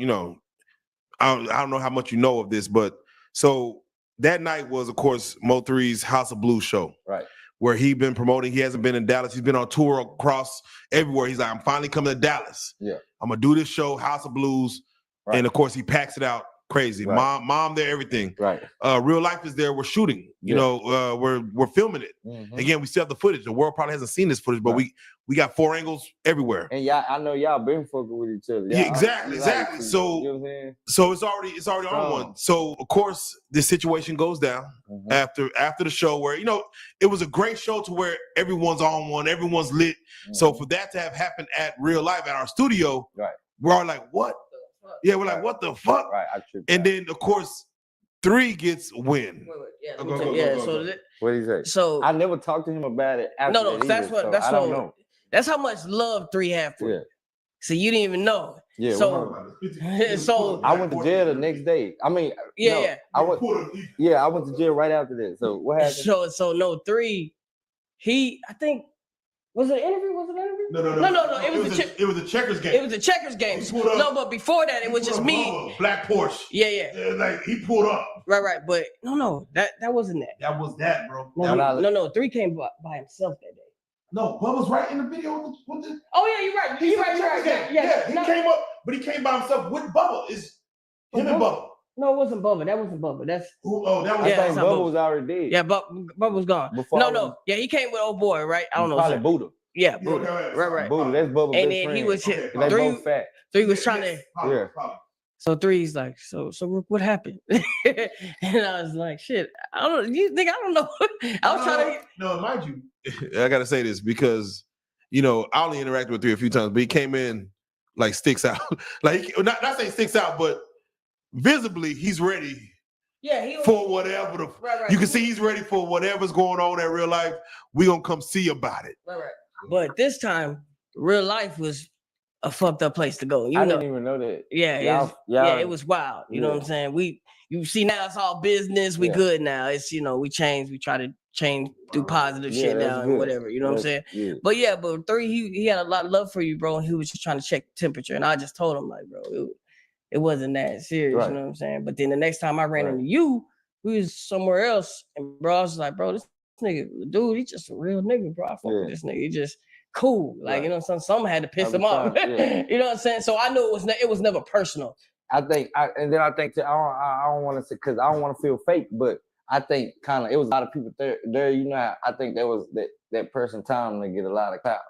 I don't know how much you know of this, but so that night was, of course, Mo3's House of Blues show. Right. Where he been promoting. He hasn't been in Dallas. He's been on tour across everywhere. He's like, I'm finally coming to Dallas. Yeah. I'm gonna do this show, House of Blues. Right. And of course, he packs it out crazy. Right. Mom there, everything. Right. Real life is there. We're shooting. We're filming it. Again, we still have the footage. The world probably hasn't seen this footage, but we got 4 angles everywhere. And I know y'all been fucking with each other. Yeah, exactly. So, you know what I'm saying? So it's already on one. So of course, this situation goes down after the show, where it was a great show to where everyone's on one, everyone's lit. So for that to have happened at real life at our studio, we're all like, what? Yeah, we're like, what the fuck? Right. And then of course, 3 gets win. Yeah. Go. What did he say? So I never talked to him about it. After no. that That's either, what. so That's I what. don't know. That's how much love 3 had for you. So you didn't even know. Yeah. So I went to jail the next day. I mean, I went to jail right after that. So what happened? So no 3. I think Was it an interview? Was it an interview? No. No. It was it was a checkers game. It was a checkers game. He pulled up- No, but before that, it was just me. Bubba, black Porsche. Yeah. Like he pulled up. Right. But no, that wasn't that. That was that, bro. No. 3 came by himself that day. No, Bubba's right in the video with the. Oh yeah, you're right. You're right. Yeah, he came up, but he came by himself with Bubba. It's him and Bubba. No, it wasn't Bubba. That wasn't Bubba. That's that was. I think Bubba was already dead. Yeah, Bubba was gone. No. Yeah, he came with old boy, right? I don't know. Probably Buddha. Yeah, Buddha. Right. Buddha, that's Bubba's And best then friend. he was They 3. both fat. 3 was trying to. Yeah. So 3's like, so what happened? And I was like, shit, I don't know. You think I don't know? I was trying to. No, mind you. I gotta say this because I only interacted with 3 a few times, but he came in like sticks out. Like not saying sticks out, but visibly he's ready. Yeah, he was, for whatever right. You can see he's ready for whatever's going on in real life. We gonna come see about it. Right. But this time, real life was a fucked up place to go. I didn't even know that. Yeah, it was wild. You know what I'm saying? You see now it's all business. We good now. It's we change. We try to change, do positive shit now and whatever. You know what I'm saying? Yeah. But 3, he had a lot of love for you, bro. And he was just trying to check the temperature. And I just told him like, bro, it wasn't that serious. Right. You know what I'm saying? But then the next time I ran into you, we was somewhere else, and bro, I was like, bro, this nigga, dude, he just a real nigga, bro. I fuck with this nigga. He just cool. Like, something had to piss him off. You know what I'm saying? So I knew it was never personal. I think too, I don't want to say because I don't want to feel fake, but I think kind of it was a lot of people there. I think there was that person time to get a lot of clout,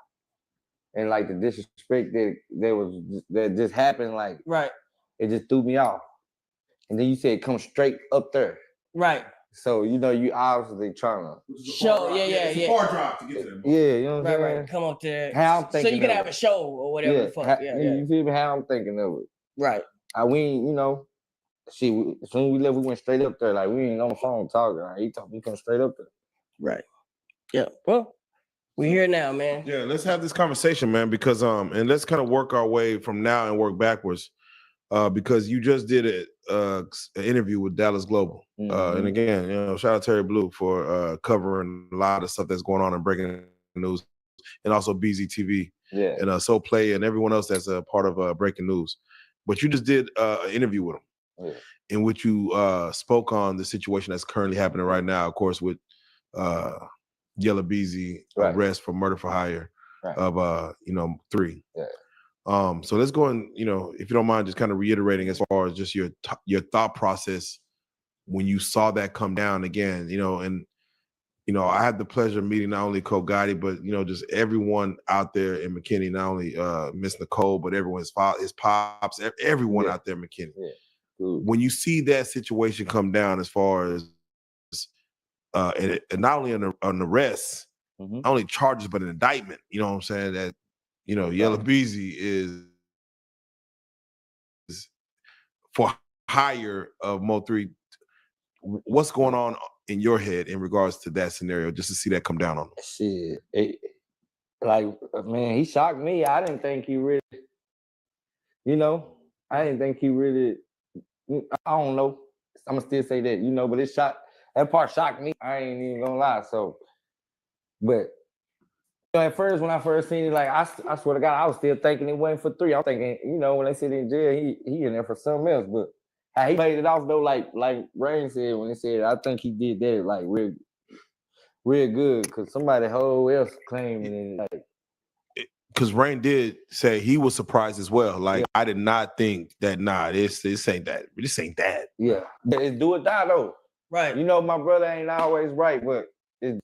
and like the disrespect that just happened, like right. It just threw me off. And then you said come straight up there. Right. So you obviously trying to show, It's a far drive to get to them. Yeah, you know what I'm saying? Right. Come up there. How I'm thinking so you can of have it. a show or whatever the fuck. You feel me? How I'm thinking of it. Right. We as soon as we left, we went straight up there. Like we ain't on the phone talking. Like, he told me come straight up there. Right. Yeah. Well, we here now, man. Yeah, let's have this conversation, man, because and let's kind of work our way from now and work backwards. Because you just did an interview with Dallas Global. And again, shout out Terry Blue for covering a lot of stuff that's going on in breaking news, and also BZTV and So Play and everyone else that's a part of breaking news. But you just did an interview with him in which you spoke on the situation that's currently happening right now, of course, with Yella Beezy arrest for murder for hire of 3. Yeah. So let's go and if you don't mind, just kind of reiterating as far as just your thought process when you saw that come down again. I had the pleasure of meeting not only Cole Gotti, but just everyone out there in McKinney, not only Miss Nicole, but everyone, his pops, everyone out there in McKinney. Yeah. When you see that situation come down, as far as and not only an arrest, not only charges, but an indictment. You know what I'm saying? That Yella Beezy is for hire of Mo3. What's going on in your head in regards to that scenario, just to see that come down on him? Shit, man, he shocked me. I didn't think he really, I didn't think he really. I don't know. I'm gonna still say that, but that part shocked me. I ain't even gonna lie. So, but. At first, when I first seen it, like I swear to God, I was still thinking it wasn't for 3. I'm thinking, when they said in jail, he in there for something else. But how he played it off though, like Rain said when he said, I think he did that like real good, because somebody whole else claiming it, like. Because Rain did say he was surprised as well. Like I did not think that. This ain't that. This ain't that. Yeah, but it's do or die though. Right. My brother ain't always right, but it's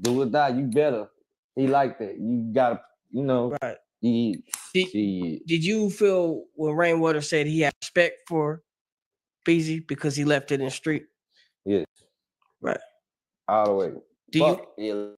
do or die. You better. He like that. You gotta, Right. Did you feel when Rainwater said he had respect for Beezy because he left it in the street? Yes. Right. All the way. Do you?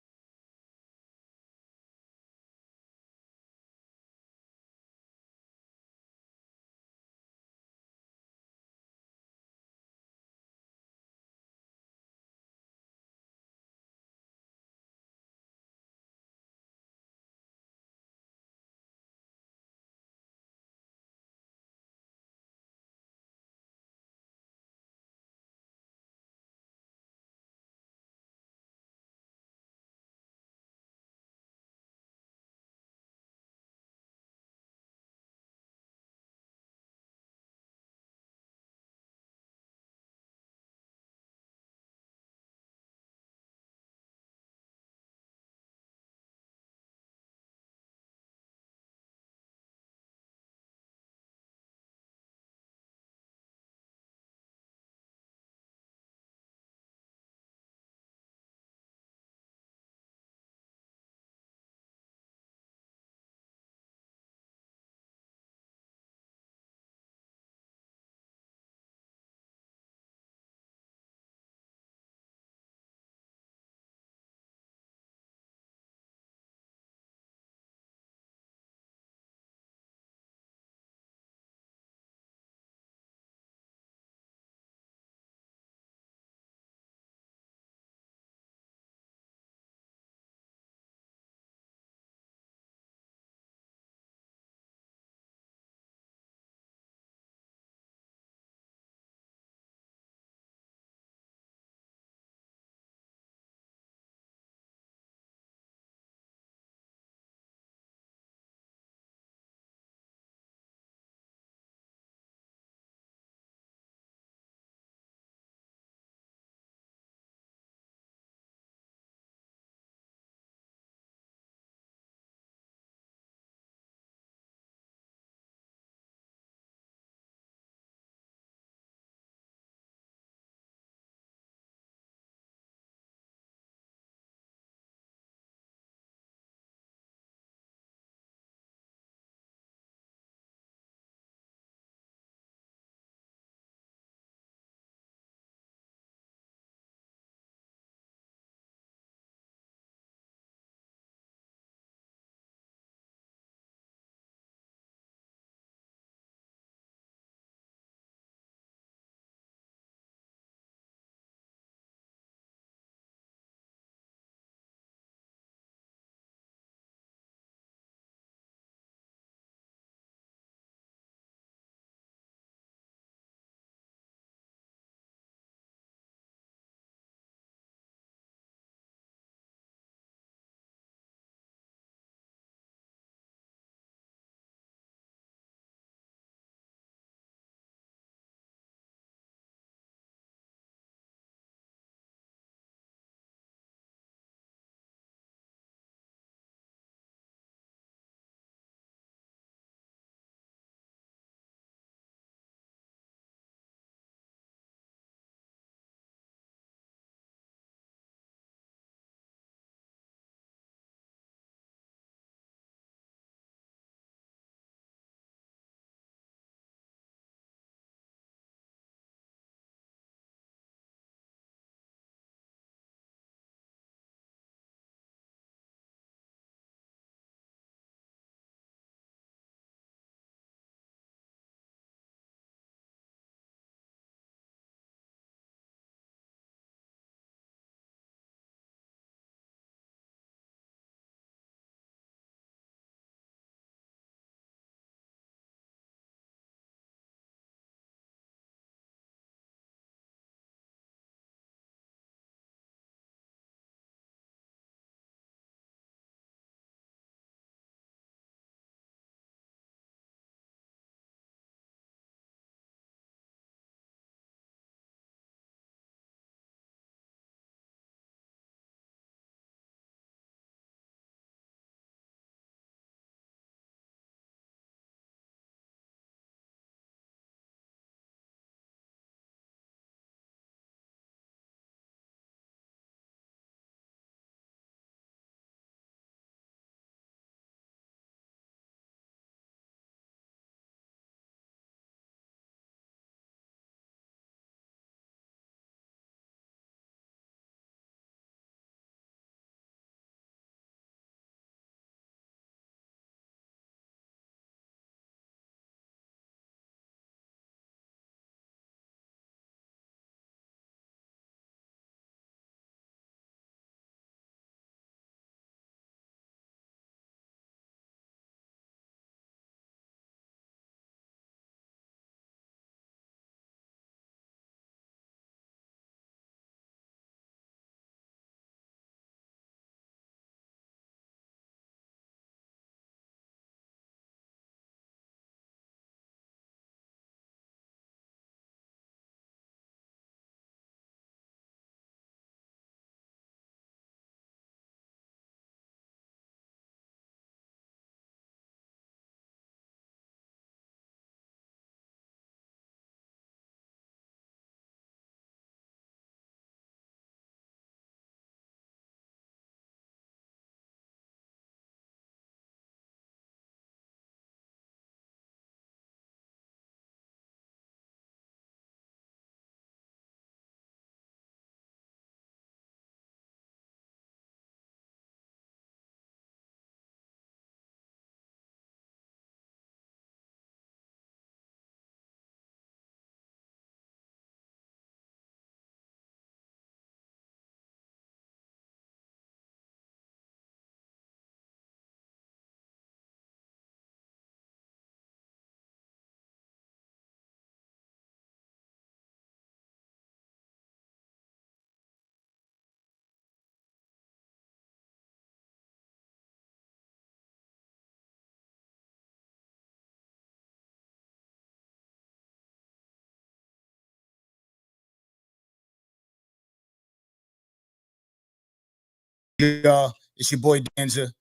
y'all. It's your boy Danza.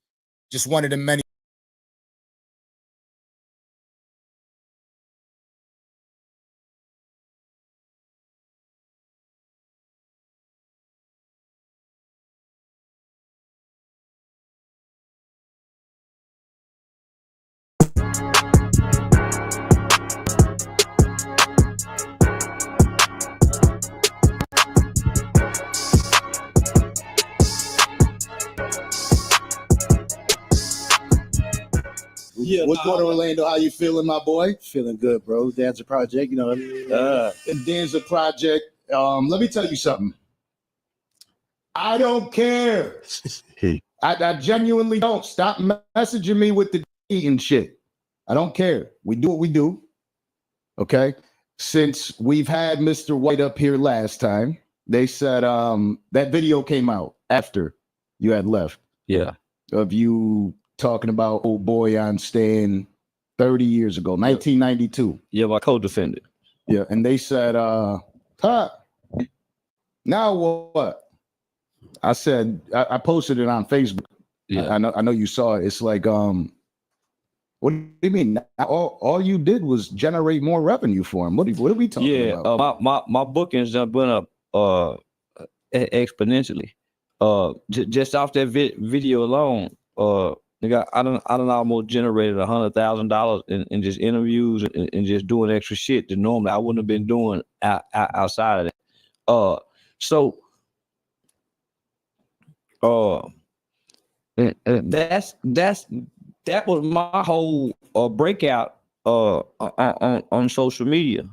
Just one of the many. Yeah, what's going on, Orlando? How you feeling, my boy? Feeling good, bro. Danza Project, you know. The Danza Project. Let me tell you something. I don't care. I genuinely don't. Stop messaging me with the D and shit. I don't care. We do what we do. Okay. Since we've had Mr. White up here last time, they said that video came out after you had left. Yeah. Of you talking about old boy on stand 30 years ago, 1992. Yeah, my co-defendant. Yeah, and they said, now what? I said, I posted it on Facebook. Yeah. I know you saw it. It's like, what do you mean? All you did was generate more revenue for him. What are we talking about? My bookings have been up exponentially. Just off that video alone, nigga, I done almost generated $100,000 in just interviews and just doing extra shit that normally I wouldn't have been doing outside of that. And that was my whole breakout on social media.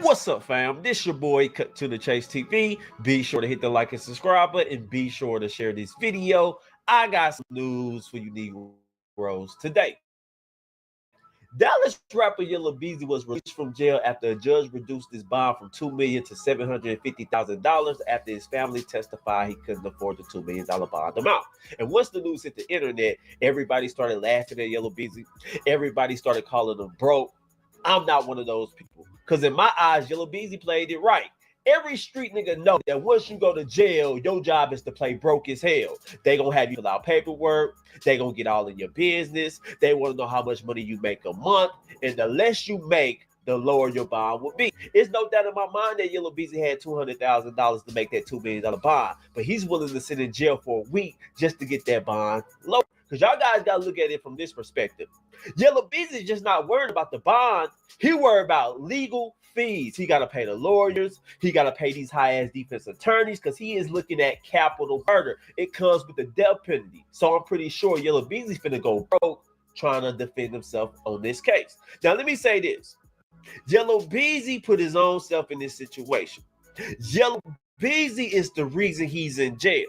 What's up, fam? This your boy Cut to the Chase TV. Be sure to hit the like and subscribe button, and be sure to share this video. I got some news for you Negroes today. Dallas rapper Yella Beezy was released from jail after a judge reduced his bond from $2 million to $750,000 after his family testified he couldn't afford the $2 million bond amount. And once the news hit the internet, everybody started laughing at Yella Beezy. Everybody started calling him broke. I'm not one of those people. Because in my eyes, Yella Beezy played it right. Every street nigga know that once you go to jail, your job is to play broke as hell. They gonna have you fill out paperwork. They gonna get all in your business. They want to know how much money you make a month. And the less you make, the lower your bond will be. It's no doubt in my mind that Yella Beezy had $200,000 to make that $2 million bond. But he's willing to sit in jail for a week just to get that bond low. Because y'all guys got to look at it from this perspective. Yella Beezy is just not worried about the bond. He worried about legal fees. He got to pay the lawyers. He got to pay these high-ass defense attorneys because he is looking at capital murder. It comes with the death penalty. So I'm pretty sure Yella Beezy's finna go broke trying to defend himself on this case. Now, let me say this. Yella Beezy put his own self in this situation. Yella Beezy is the reason he's in jail.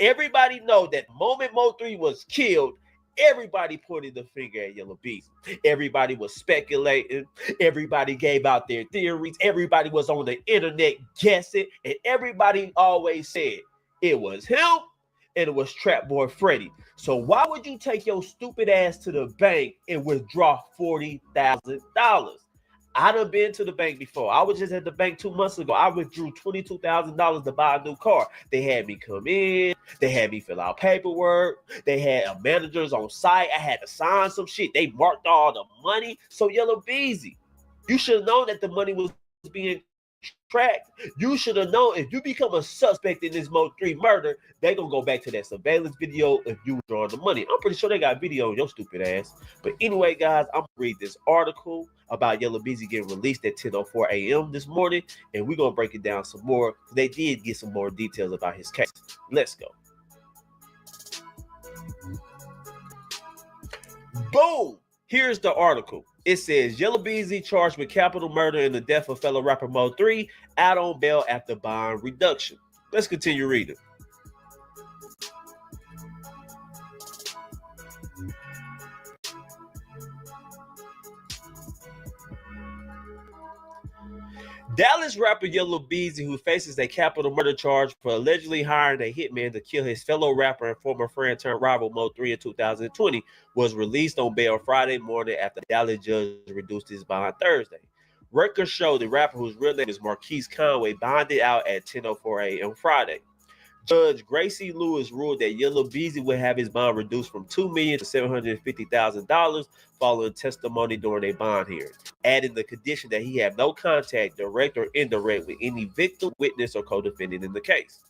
Everybody know that the moment Mo3 was killed, everybody pointed the finger at Yella Beezy. Everybody was speculating. Everybody gave out their theories. Everybody was on the internet guessing. And everybody always said it was him and it was Trap Boy Freddy. So why would you take your stupid ass to the bank and withdraw $40,000? I done been to the bank before. I was just at the bank 2 months ago. I withdrew $22,000 to buy a new car. They had me come in. They had me fill out paperwork. They had managers on site. I had to sign some shit. They marked all the money. So Yella Beezy, you should have known that the money was being tracked. You should have known if you become a suspect in this Mo3 murder, they gonna go back to that surveillance video if you withdrawing the money. I'm pretty sure they got video on your stupid ass. But anyway, guys, I'm gonna read this article about Yella Beezy getting released at 10:04 a.m. this morning, and we're gonna break it down some more. They did get some more details about his case. Let's go. Boom! Here's the article. It says Yella Beezy charged with capital murder in the death of fellow rapper Mo3 out on bail after bond reduction. Let's continue reading. Dallas rapper Yellow Beezy, who faces a capital murder charge for allegedly hiring a hitman to kill his fellow rapper and former friend turned rival Mo3 in 2020, was released on bail Friday morning after the Dallas judge reduced his bond Thursday. Records show the rapper, whose real name is Marquise Conway, bonded out at 10:04 a.m. Friday. Judge Gracie Lewis ruled that Yellow Beezy would have his bond reduced from $2 million to $750,000 following testimony during a bond hearing, adding the condition that he have no contact, direct or indirect, with any victim, witness, or co-defendant in the case.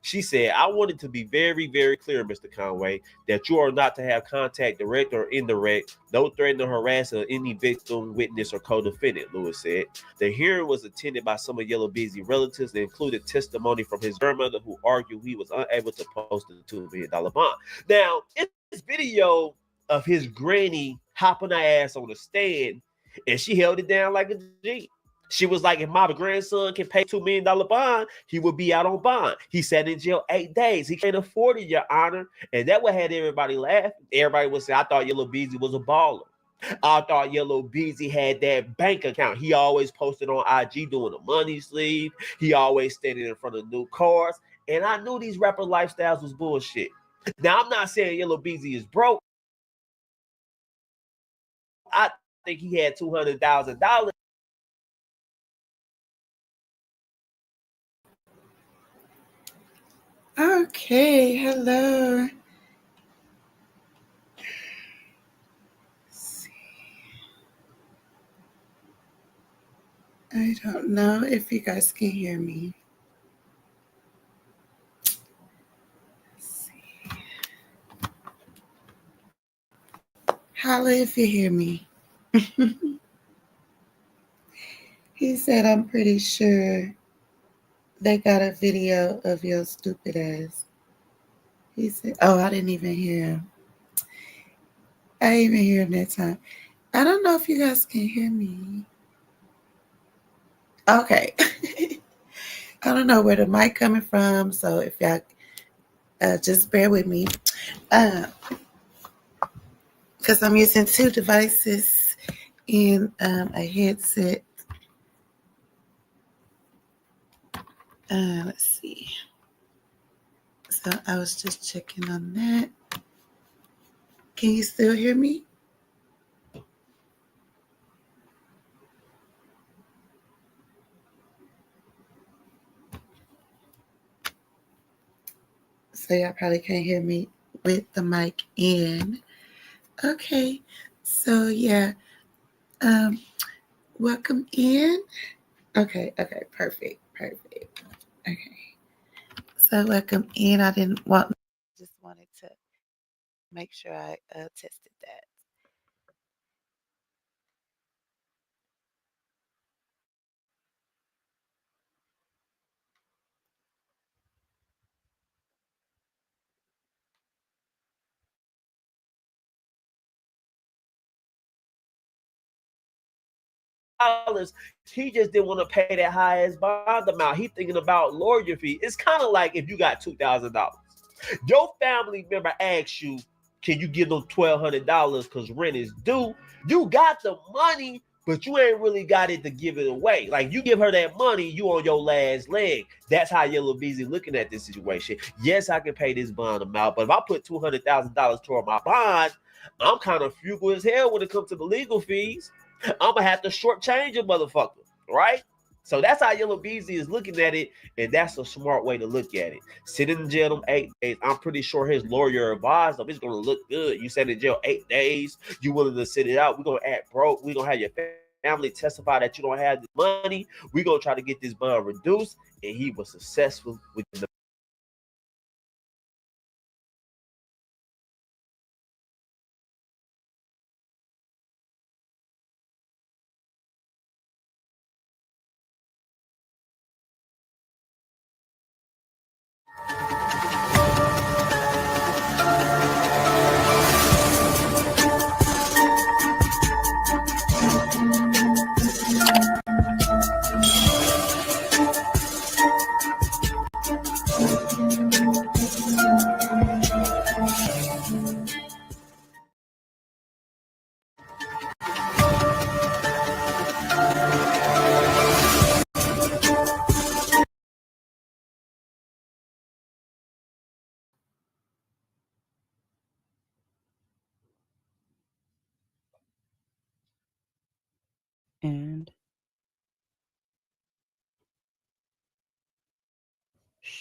She said, "I wanted to be very, very clear, Mr. Conway, that you are not to have contact, direct or indirect, no threaten or harass of any victim, witness, or co-defendant," Lewis said. The hearing was attended by some of Yellow Beezy relatives and included testimony from his grandmother, who argued he was unable to post the $2 million bond. Now, in this video of his granny hopping her ass on the stand, and she held it down like a G. She was like, if my grandson can pay $2 million bond, he would be out on bond. He sat in jail 8 days. He can't afford it, Your Honor. And that would have everybody laughing. Everybody would say, I thought Yellow Beezy was a baller. I thought Yellow Beezy had that bank account. He always posted on IG doing a money sleeve. He always standing in front of new cars. And I knew these rapper lifestyles was bullshit. Now, I'm not saying Yellow Beezy is broke. I think he had $200,000. Okay, hello. I don't know if you guys can hear me. Holla if you hear me. He said, I'm pretty sure they got a video of your stupid ass. He said, oh, I didn't even hear him. I didn't even hear him that time. I don't know if you guys can hear me. Okay. I don't know where the mic coming from, so if y'all just bear with me. Because I'm using two devices and a headset. Let's see. So I was just checking on that. Can you still hear me? So y'all probably can't hear me with the mic in. Okay. So yeah. Welcome in. Okay, perfect. Okay. So welcome in. I just wanted to make sure I tested that. He just didn't want to pay that high ass bond amount. He thinking about lawyer fee. It's kind of like if you got $2,000, your family member asks you, can you give them $1,200 because rent is due? You got the money, but you ain't really got it to give it away. Like, you give her that money, you on your last leg. That's how Yellow Beezy looking at this situation. Yes, I can pay this bond amount, but if I put $200,000 toward my bond, I'm kind of frugal as hell when it comes to the legal fees. I'm gonna have to shortchange a motherfucker, right? So that's how Yellow Beezy is looking at it, and that's a smart way to look at it. Sit in jail them 8 days. I'm pretty sure his lawyer advised him it's gonna look good. You sat in jail 8 days. You willing to sit it out? We're gonna act broke. We're gonna have your family testify that you don't have the money. We're gonna try to get this bond reduced, and he was successful with the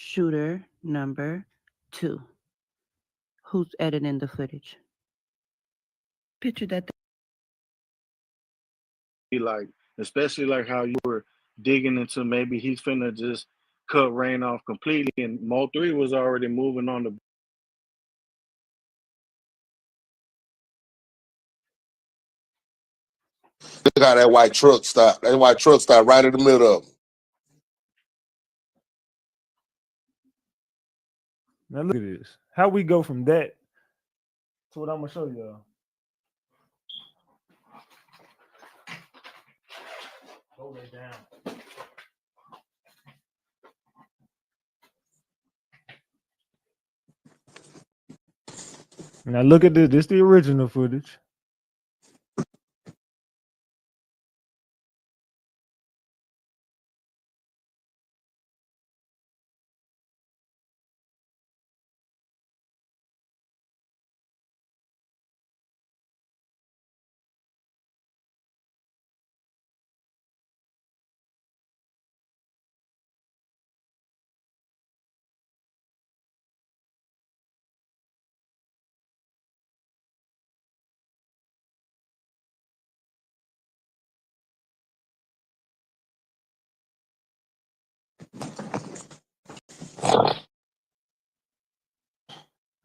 shooter number 2. Who's editing the footage? Picture that. Be like, especially like how you were digging into maybe he's finna just cut Rain off completely, and Mo 3 was already moving on the. Look how that white truck stopped. That white truck stopped right in the middle of them. Now look at this. How we go from that to what I'm gonna show y'all. Hold it down. Now look at this. This is the original footage.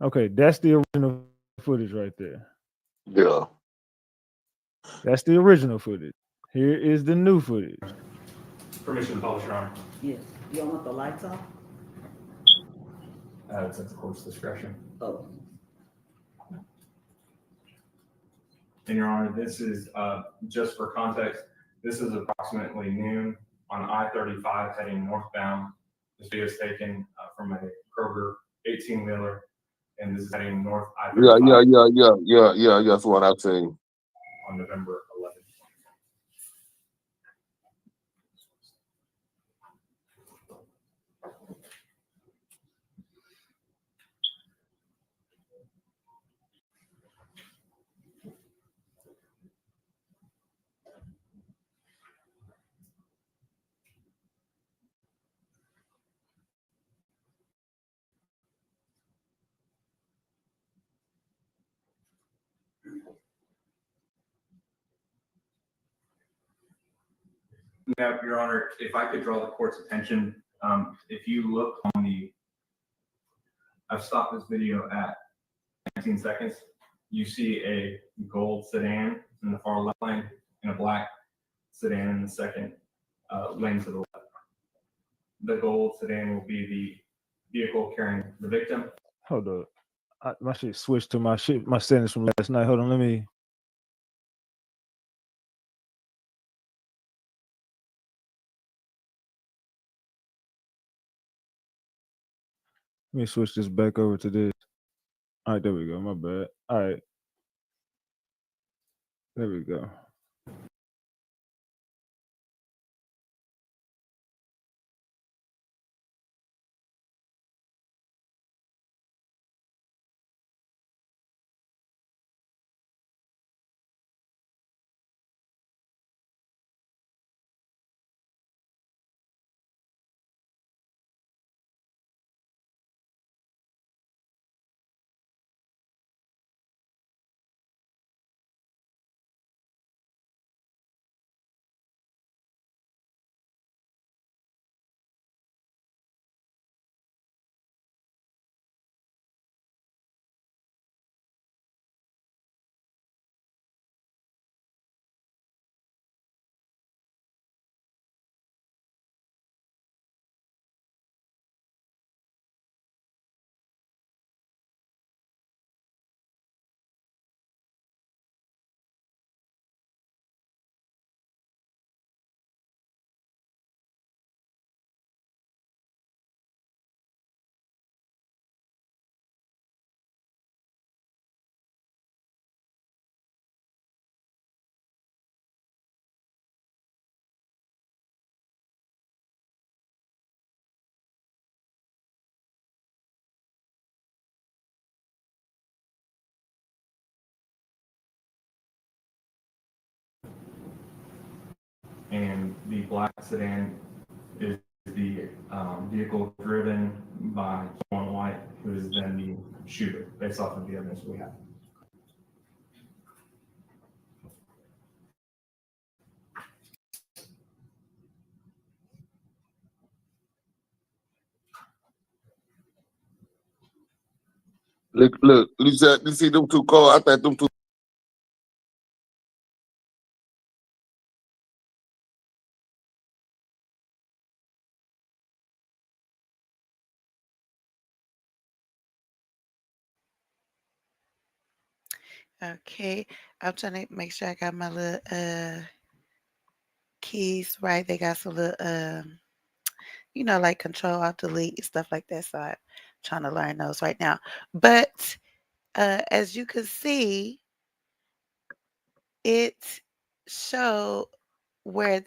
Okay, that's the original footage right there. Yeah. That's the original footage. Here is the new footage. Permission to publish, Your Honor. Yes. You don't want the lights off? It's at the court's discretion. Oh. And Your Honor, this is, just for context, this is approximately noon on I-35 heading northbound. This video is taken from a Kroger 18-wheeler, and this is heading north I-35 That's what I've seen. on November 11th. Now, Your Honor, if I could draw the court's attention, if you look on I've stopped this video at 19 seconds. You see a gold sedan in the far left lane and a black sedan in the second lane to the left. The gold sedan will be the vehicle carrying the victim. Hold up. My shit switched to my settings from last night. Hold on, let me switch this back over to this. All right, there we go. My bad. All right. There we go. And the black sedan is the vehicle driven by someone white, who is then the shooter, based off of the evidence we have. Look, you see them two cars? I think them two. Okay, I'm trying to make sure I got my little keys right. They got some little like control alt delete and stuff like that. So I'm trying to learn those right now. But as you can see, it showed where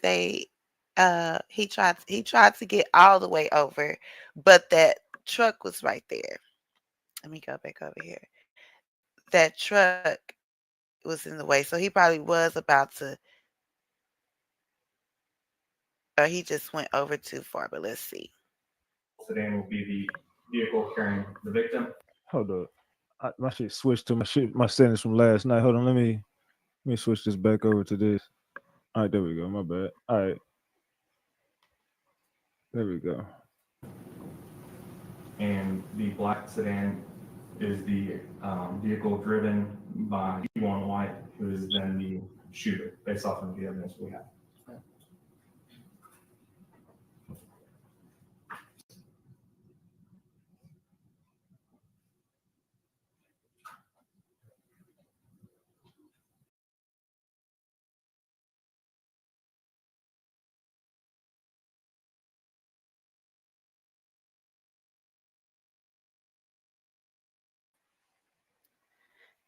he tried to get all the way over, but that truck was right there. Let me go back over here. That truck was in the way, so he probably was about to, or he just went over too far. But let's see. Sedan will be the vehicle carrying the victim. Hold up. My shit switched to my settings from last night. Hold on, let me switch this back over to this. All right, there we go. My bad. All right, there we go. And the black sedan is the vehicle driven by someone white, who is then the shooter, based off of the evidence we have.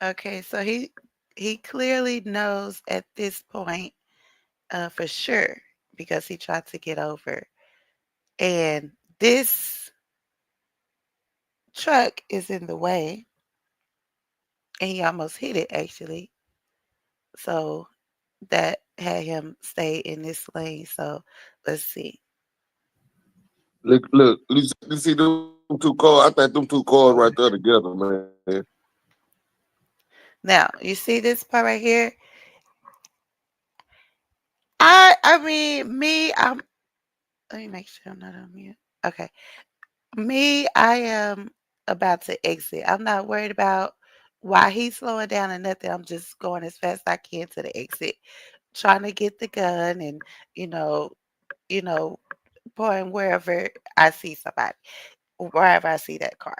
Okay, so he clearly knows at this point for sure because he tried to get over, and this truck is in the way, and he almost hit it actually. So that had him stay in this lane. So let's see. Look, you see them two cars? I think them two cars right there together, man. Now you see this part right here. I mean me. Let me make sure I'm not on mute. Okay. Me, I am about to exit. I'm not worried about why he's slowing down or nothing. I'm just going as fast as I can to the exit, trying to get the gun and you know, you know, going wherever I see somebody, wherever I see that car.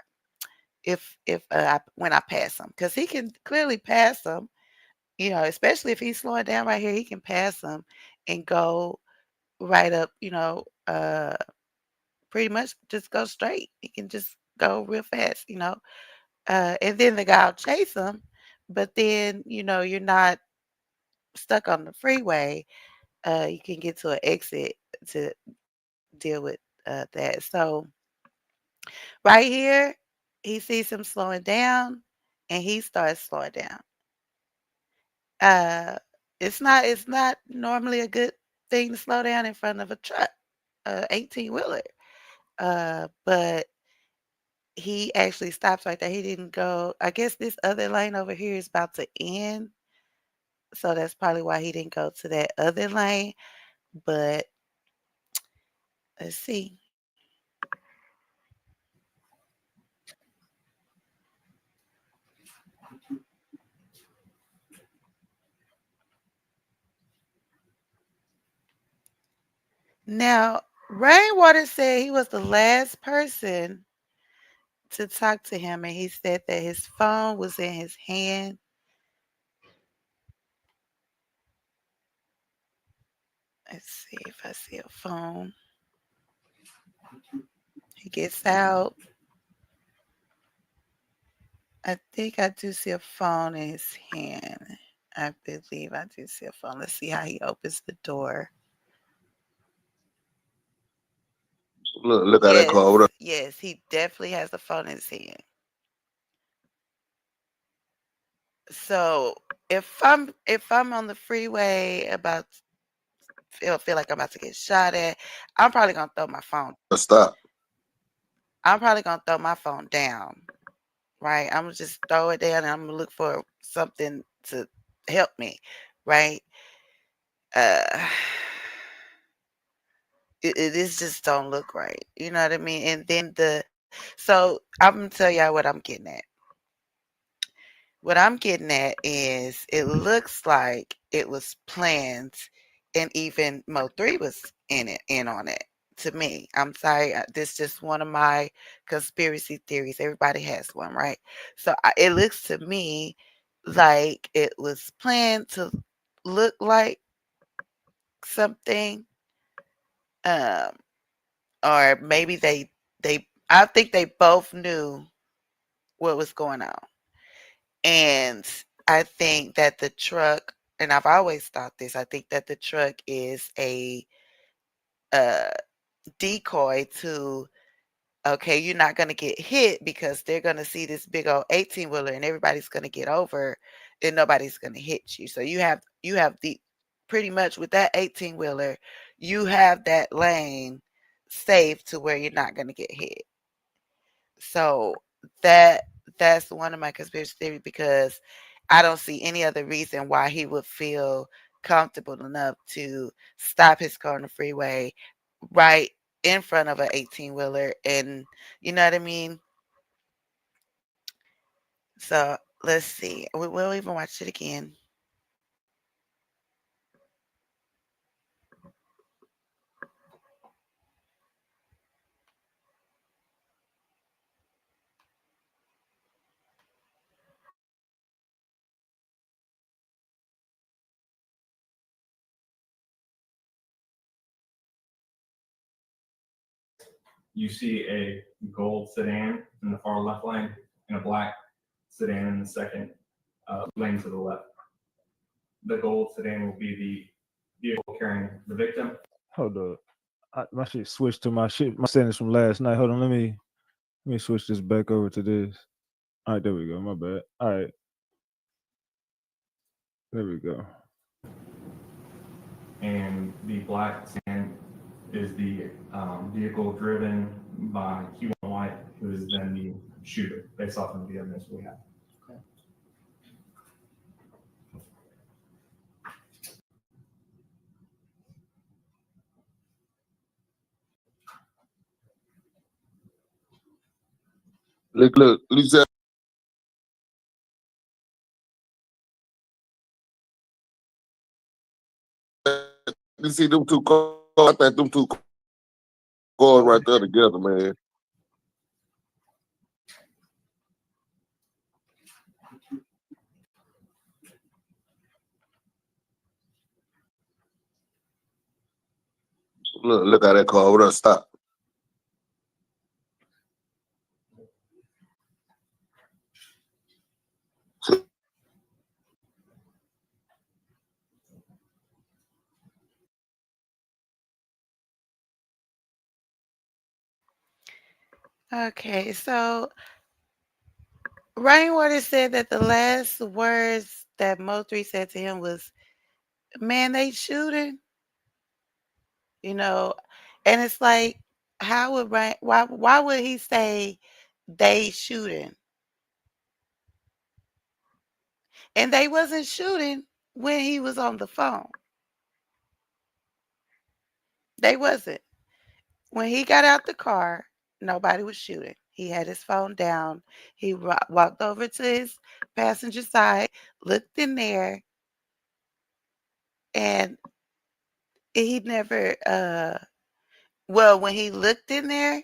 If when I pass him, because he can clearly pass him. Especially if he's slowing down right here, he can pass him and go right up. Pretty much just go straight. He can just go real fast. And then the guy will chase him, but then, you're not stuck on the freeway. You can get to an exit to deal with that. So right here, he sees him slowing down and he starts slowing down. Uh, it's not normally a good thing to slow down in front of a truck, 18-wheeler. But he actually stops right there. He didn't go. I guess this other lane over here is about to end. So that's probably why he didn't go to that other lane. But let's see. Now, Rainwater said he was the last person to talk to him, and he said that his phone was in his hand. Let's see if I see a phone. He gets out. I think I do see a phone in his hand. I believe I do see a phone. Let's see how he opens the door. Look how that car over there. Yes, he definitely has the phone in his hand. So if I'm on the freeway about feel like I'm about to get shot at, I'm probably gonna throw my phone. Stop. I'm probably gonna throw my phone down. Right? I'm gonna just throw it down and I'm gonna look for something to help me. Right? Uh it is just don't look right. You know what I mean? And then so I'm gonna tell y'all what I'm getting at. What I'm getting at is it looks like it was planned and even Mo3 was in on it to me. I'm sorry, this is just one of my conspiracy theories. Everybody has one, right? So it looks to me like it was planned to look like something, um, or maybe they I think they both knew what was going on. And I think that the truck, and I've always thought this, I think that the truck is a uh, decoy to, okay, you're not going to get hit because they're going to see this big old 18 wheeler and everybody's going to get over and nobody's going to hit you. So you have the pretty much with that 18 wheeler, you have that lane safe to where you're not going to get hit. So that that's one of my conspiracy theories because I don't see any other reason why he would feel comfortable enough to stop his car on the freeway right in front of an 18 wheeler, and you know what I mean. So let's see. We'll even watch it again. You see a gold sedan in the far left lane and a black sedan in the second lane to the left. The gold sedan will be the vehicle carrying the victim. Hold up. My shit switched to my settings from last night. Hold on, let me switch this back over to this. All right, there we go. My bad. All right. There we go. And the black sedan is the vehicle driven by Q1 White, who is then the shooter, based off of the evidence we have. Look, Lisa. You see them two cars? I think them two cars right there together, man. Look at that car over there. Stop. Okay, so Rainwater said that the last words that Mo3 said to him was, "Man, they shooting." You know, and it's like, how would why would he say they shooting? And they wasn't shooting when he was on the phone. They wasn't. When he got out the car, nobody was shooting. He had his phone down. He walked over to his passenger side, looked in there, and he never well, when he looked in there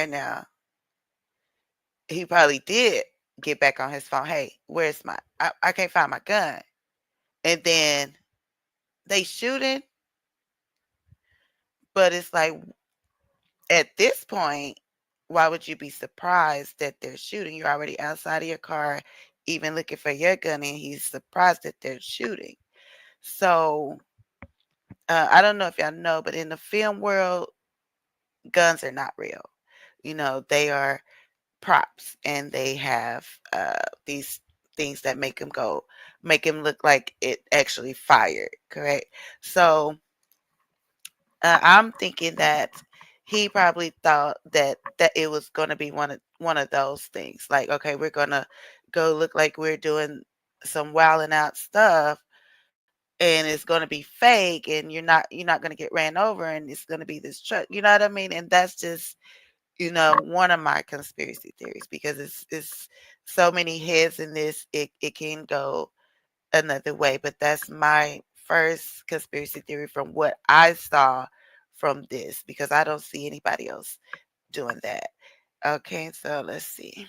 now, he probably did get back on his phone. Hey, where's I can't find my gun. And then they shooting, but it's like at this point, why would you be surprised that they're shooting? You're already outside of your car, even looking for your gun, and he's surprised that they're shooting. So I don't know if y'all know, but in the film world, guns are not real. You know, they are props, and they have these things that make him look like it actually fired. Correct. So I'm thinking that he probably thought that it was going to be one of those things. Like, okay, we're gonna go look like we're doing some wilding out stuff, and it's going to be fake, and you're not going to get ran over, and it's going to be this truck. You know what I mean? And that's just one of my conspiracy theories, because it's so many heads in this. It can go another way, but that's my first conspiracy theory from what I saw from this, because I don't see anybody else doing that. Okay, so let's see.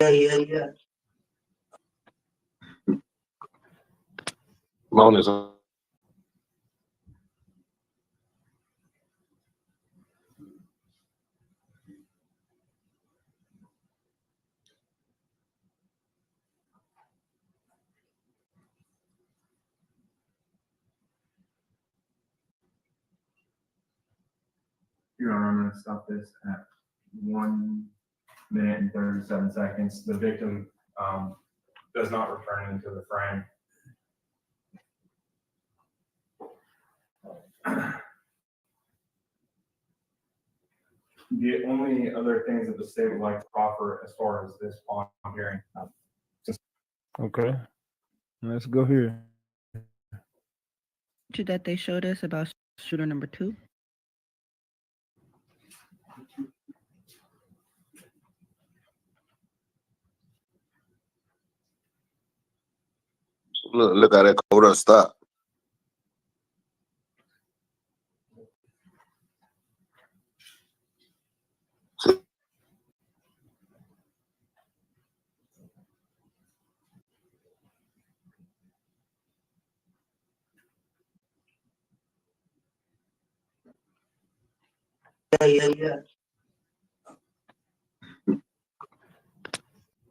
Yeah. Bonus. Your Honor, I'm going to stop this at 1 minute and 37 seconds. The victim does not return into the frame. The only other things that the state would like to offer as far as this bond hearing. Okay. Let's go here. That they showed us about shooter number 2. Look how that code up stop. Yeah.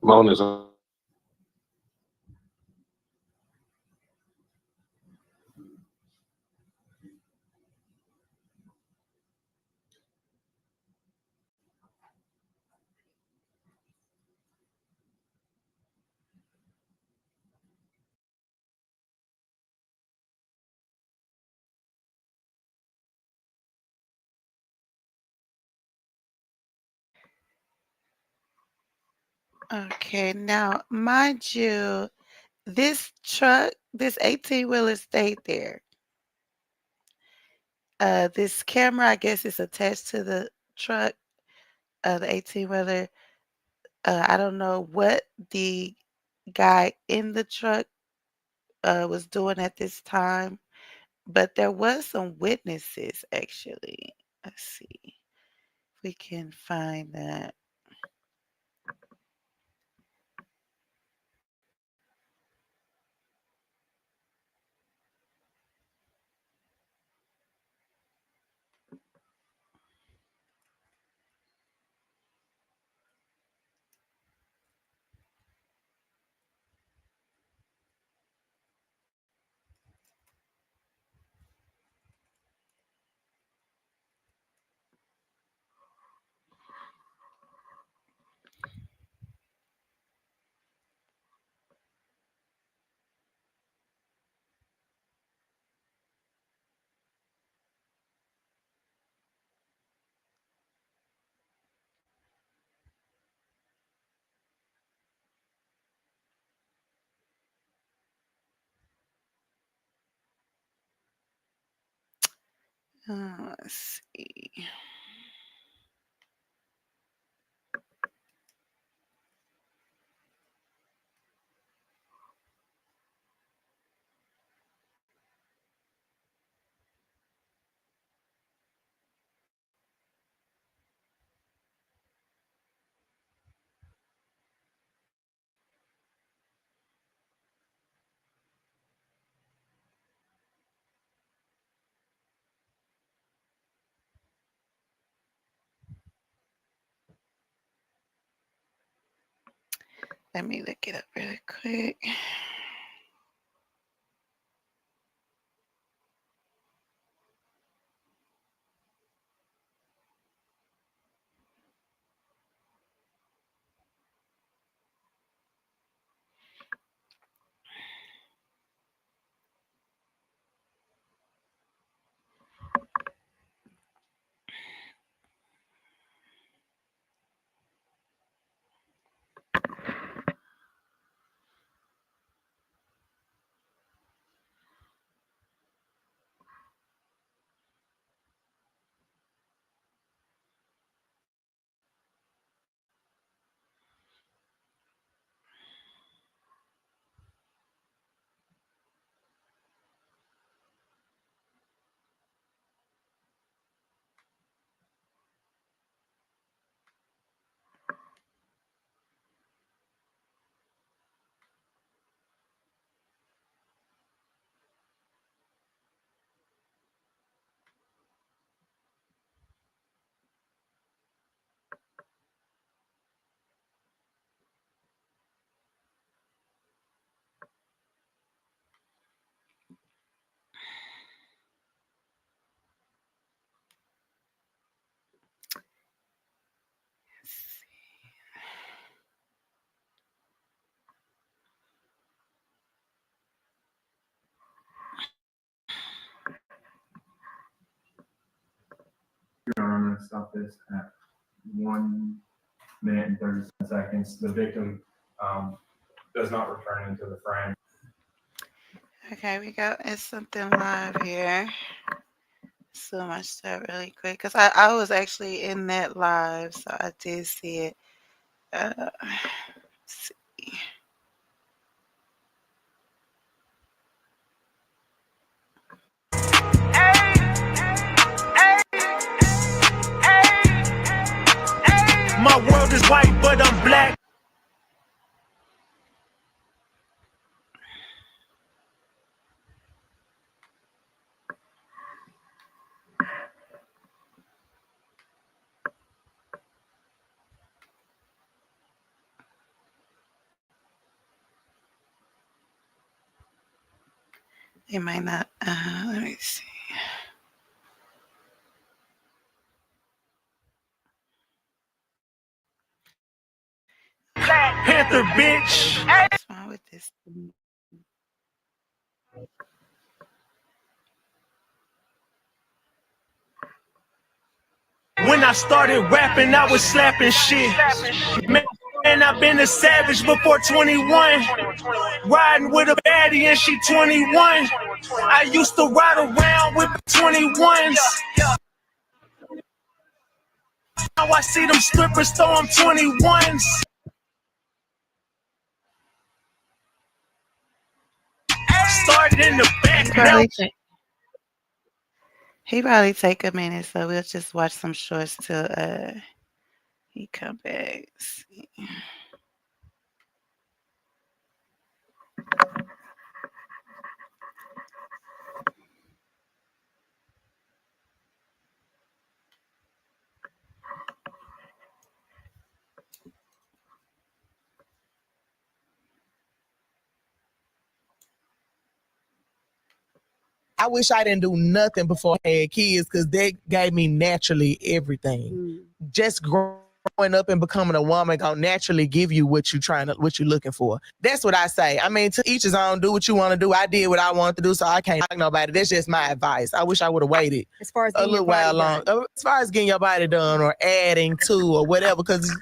Bonus. Okay, now mind you, this truck, this 18-wheeler stayed there. This camera, I guess, is attached to the truck, the 18-wheeler. I don't know what the guy in the truck was doing at this time, but there was some witnesses actually. Let's see if we can find that. Let's see. Let me look it up really quick. trying to stop this at 1 minute and 30 seconds. The victim does not return into the frame. Okay, we got it's something live here. So much stuff really quick because I was actually in that live, so I did see it. Let's see. My world is white, but I'm black. It might not. Let me see. Black Panther, bitch. What's wrong with this thing? When I started rapping, I was slapping shit. Man, I've been a savage before 21. Riding with a baddie and she 21. I used to ride around with 21s. Now I see them strippers throw them 21s. Started in the back. He probably take a minute, so we'll just watch some shorts till he come back. See. I wish I didn't do nothing before I had kids because they gave me naturally everything. Just growing up and becoming a woman gonna naturally give you what you're looking for. That's what I say. I mean, to each his own. Do what you want to do. I did what I wanted to do, so I can't knock nobody. That's just my advice. I wish I would have waited As far as a little while long. As far as getting your body done or adding to or whatever, because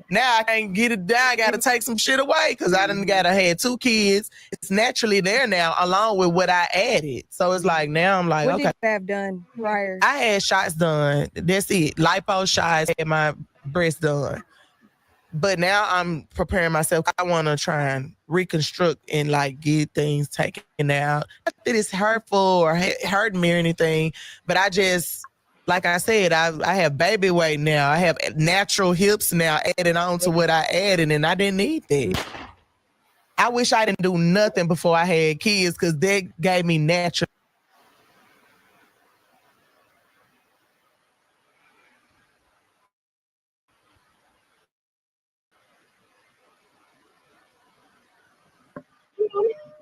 now I can't get it done. I got to take some shit away because I done had 2 kids. It's naturally there now, along with what I added. So it's like now I'm like, What okay. did you have done prior? I had shots done. That's it. Lipo shots. Had my breast done. But now I'm preparing myself. I want to try and reconstruct and like get things taken out. Not that it's hurtful or hurting me or anything, but I just, like I said, I have baby weight now. I have natural hips now added on to what I added, and I didn't need that. I wish I didn't do nothing before I had kids because they gave me natural.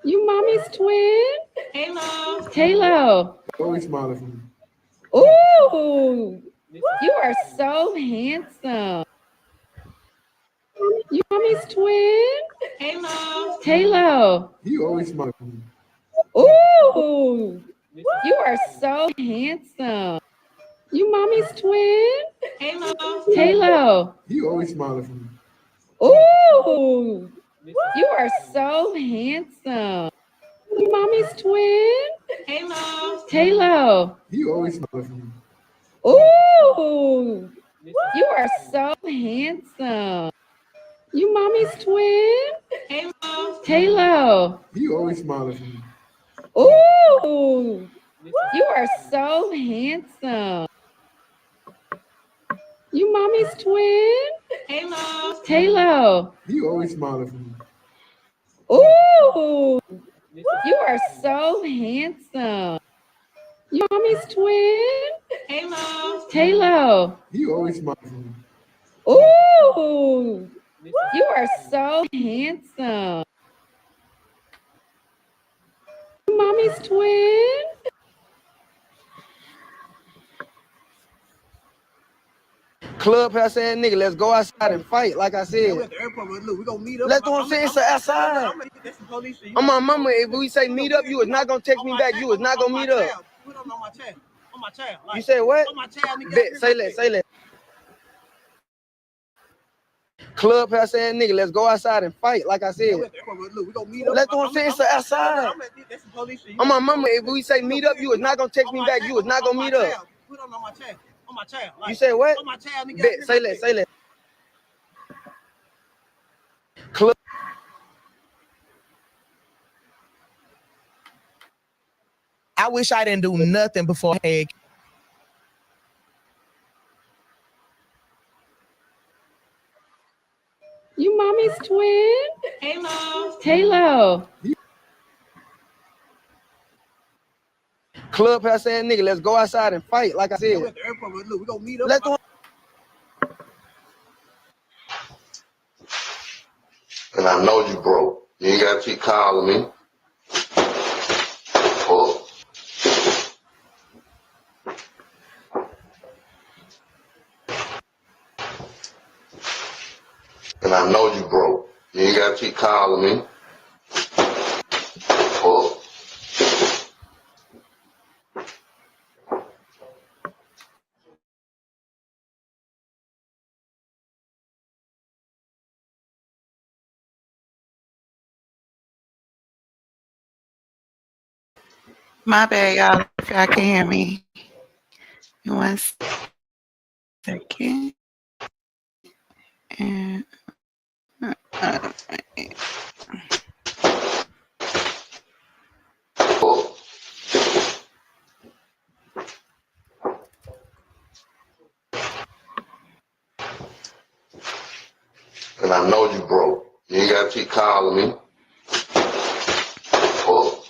You mommy's twin? Halo. Halo. Always smiling for me. Ooh, you are so handsome. You mommy's twin? Halo. Halo. You always smiling for me. Ooh, you are so handsome. You mommy's twin? Halo. Halo. You always smiling for me. Ooh, you are so handsome. You mommy's twin? Halo. Halo. You always smiling for me. Ooh, you are so handsome. You mommy's twin? Halo. Halo. You always smiling for me. Ooh, you are so handsome. You mommy's twin? Halo. Halo. You always smiling for me. Ooh, you are so handsome. You mommy's twin? Halo. Halo. You always smiling for me. Ooh, you are so handsome. You mommy's twin? Clubhouse ass nigga, let's go outside and fight. Like I said, let's do what I'm saying. So outside. On my mama, if we say meet up, you is not gonna text me back. You is not gonna meet up. On my child. Like, you said what? On my child, nigga. Bet, say less, say less. Clubhouse ass nigga, let's go outside and fight. Like I said, look, we gonna meet up. That's what I'm saying. So outside. On my mama, if we say meet up, you is not gonna text me back. You is not gonna meet up. Put on my child. On my child. Like, you said what? On my child, nigga. Bet, say less, say less. I wish I didn't do nothing before I had. You mommy's twin? Halo. Halo. Clubhouse ass nigga, let's go outside and fight. Like I said, look, we gonna meet up. Let's go. And I know you broke. You ain't gotta keep calling me. Oh. And I know you broke. You ain't gotta keep calling me. Oh. My bad, y'all. If y'all can hear me. 1 second. And And I know you broke. You ain't gotta keep calling me. Oh.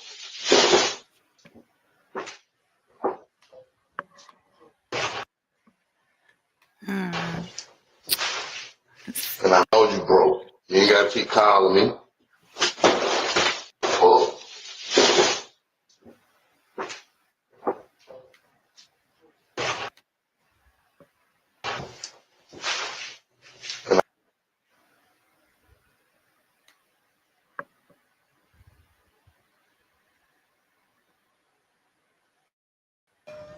And I know you broke. You ain't gotta keep calling me. Oh.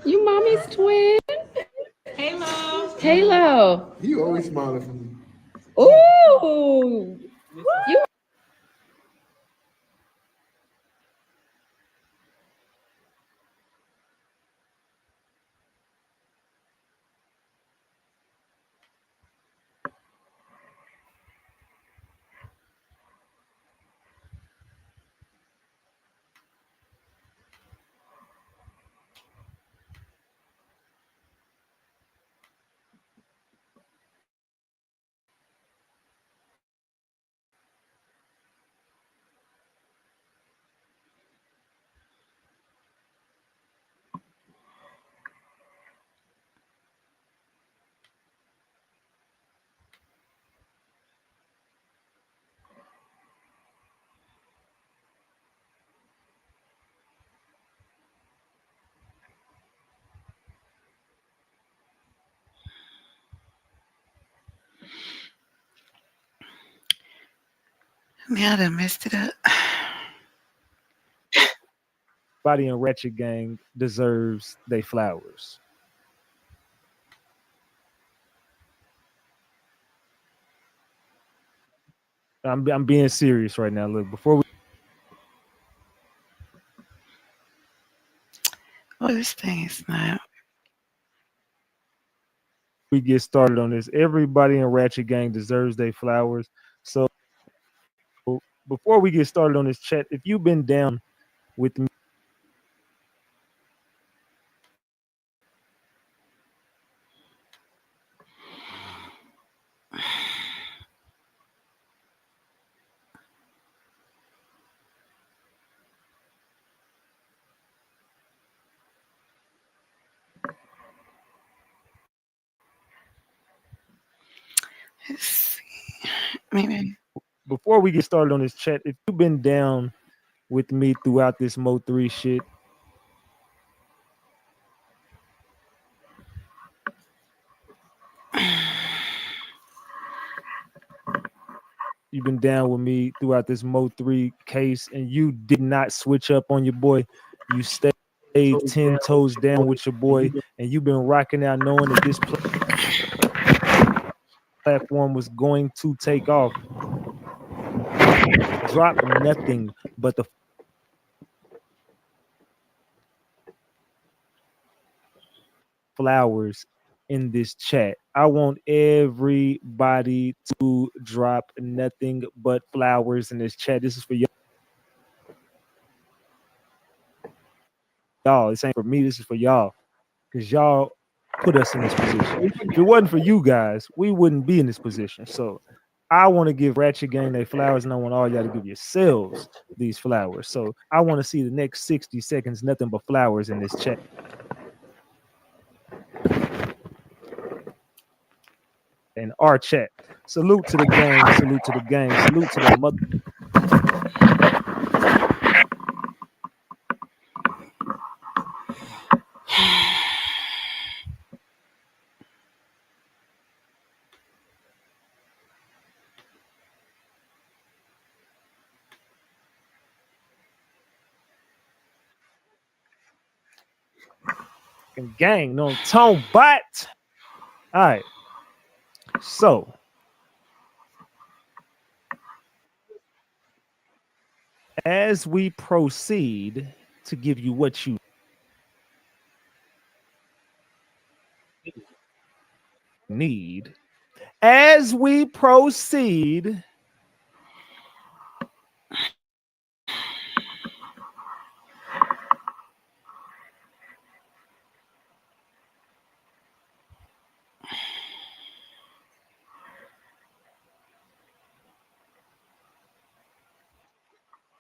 You mommy's twin? Halo. Halo. You always smiling for me. Ooh. You I done messed it up. Body and Ratchet Gang deserves they flowers. I'm being serious right now. Look, before Oh, this thing is not. we get started on this, everybody in Ratchet Gang deserves their flowers. So before we get started on this chat, if you've been down with me, Let's see. Maybe. before we get started on this chat, if you've been down with me throughout this Mo 3 shit, you've been down with me throughout this Mo 3 case, and you did not switch up on your boy, you stay laid 10 toes down with your boy, and you've been rocking out knowing that this platform was going to take off. Drop nothing but the flowers in this chat. I want everybody to drop nothing but flowers in this chat. This is for y'all. This ain't for me. This is for y'all. Because y'all put us in this position. If it wasn't for you guys, we wouldn't be in this position. So I want to give Ratchet Gang their flowers, and I want all y'all to give yourselves these flowers. So I want to see the next 60 seconds, nothing but flowers in this chat. And our chat. Salute to the gang. Salute to the gang. Salute to the mother. Gang, no tone, but all right. So as we proceed to give you what you need, as we proceed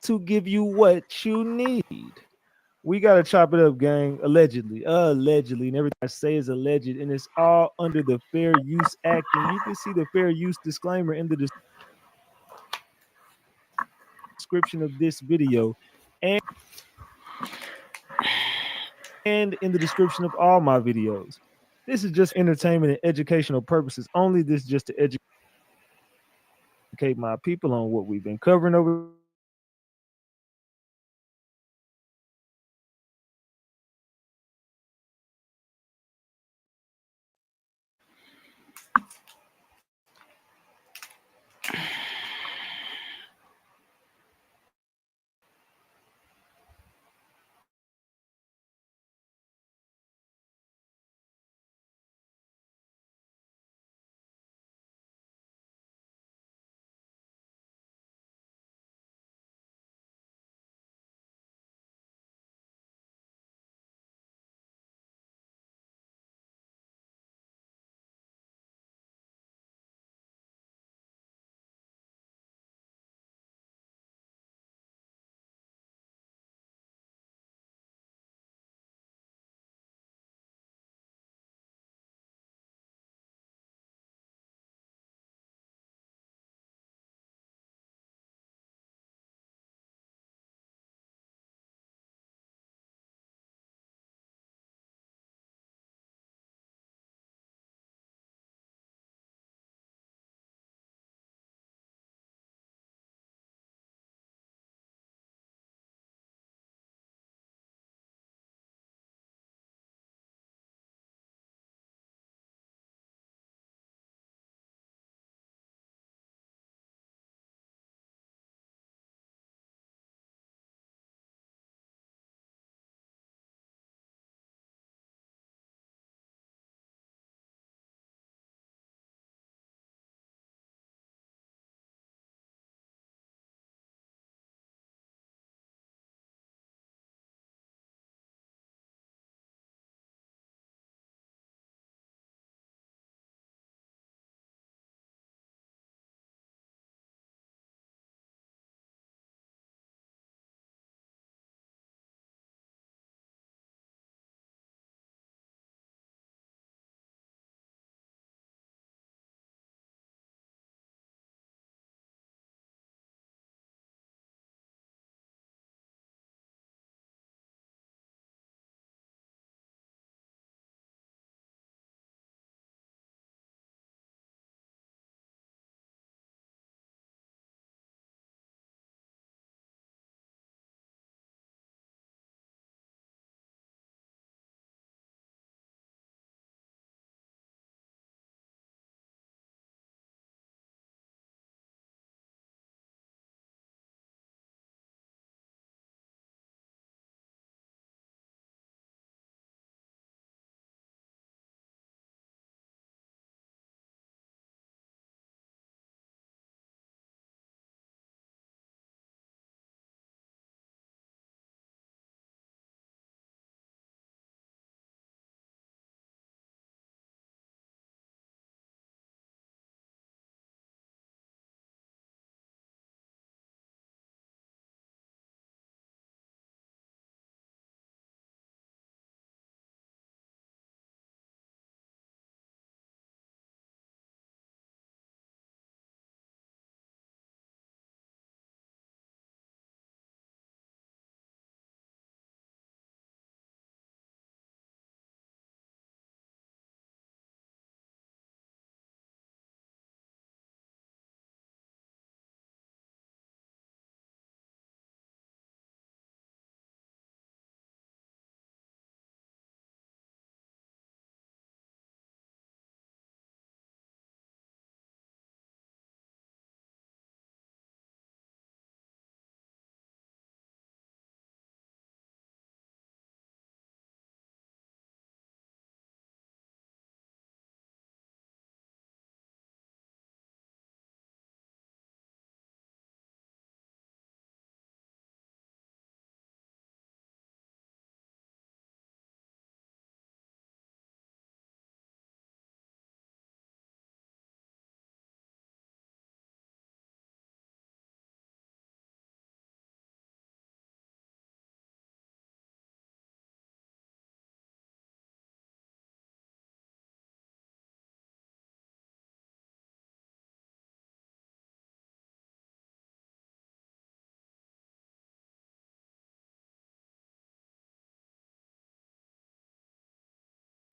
to give you what you need. We gotta chop it up, gang. Allegedly, and everything I say is alleged, and it's all under the Fair Use Act. And you can see the fair use disclaimer in the description of this video, and in the description of all my videos. This is just entertainment and educational purposes only. This is just to educate my people on what we've been covering over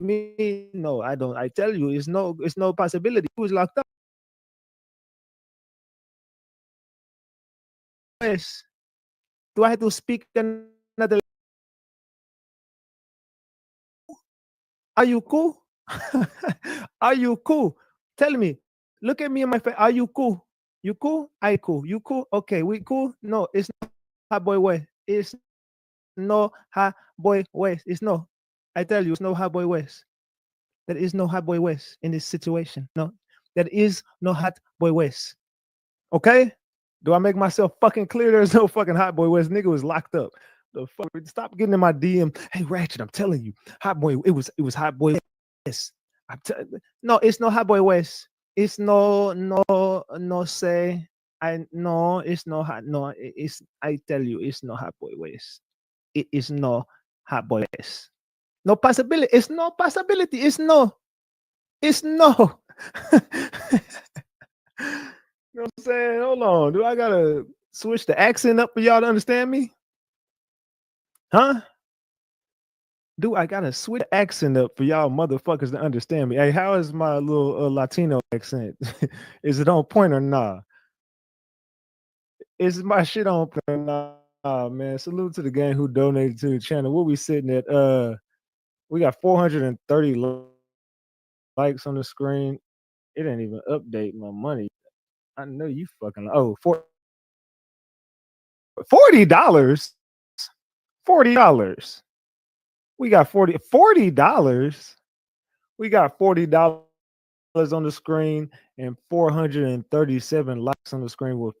me? No, I don't. I tell you, it's no possibility. He was locked up. Yes. Do I have to speak another? Are you cool? Are you cool? Tell me. Look at me in my face. Are you cool? You cool? I cool. You cool? Okay, we cool? No, it's not hot boy way. It's no hot boy west. It's no. I tell you, it's no hot boy west. There is no hot boy west in this situation. No, there is no hot boy west. Okay? Do I make myself fucking clear? There's no fucking hot boy west. Nigga was locked up. The fuck? Stop getting in my DM. Hey Ratchet, I'm telling you, hot boy. It was hot boy west. No, it's no hot boy west. It's no say. I no, it's no hot. No, it's I tell you, it's no hot boy west. It is no hot boy west. No possibility. It's no possibility. It's no. It's no. You know what I'm saying? Hold on. Do I gotta switch the accent up for y'all to understand me? Huh? Do I gotta switch the accent up for y'all motherfuckers to understand me? Hey, how is my little Latino accent? Is it on point or nah? Is my shit on point or nah, man? Salute to the gang who donated to the channel. What we sitting at? We got 430 likes on the screen. It didn't even update my money. I know you fucking $40. $40. We got $40. We got $40 on the screen and 437 likes on the screen with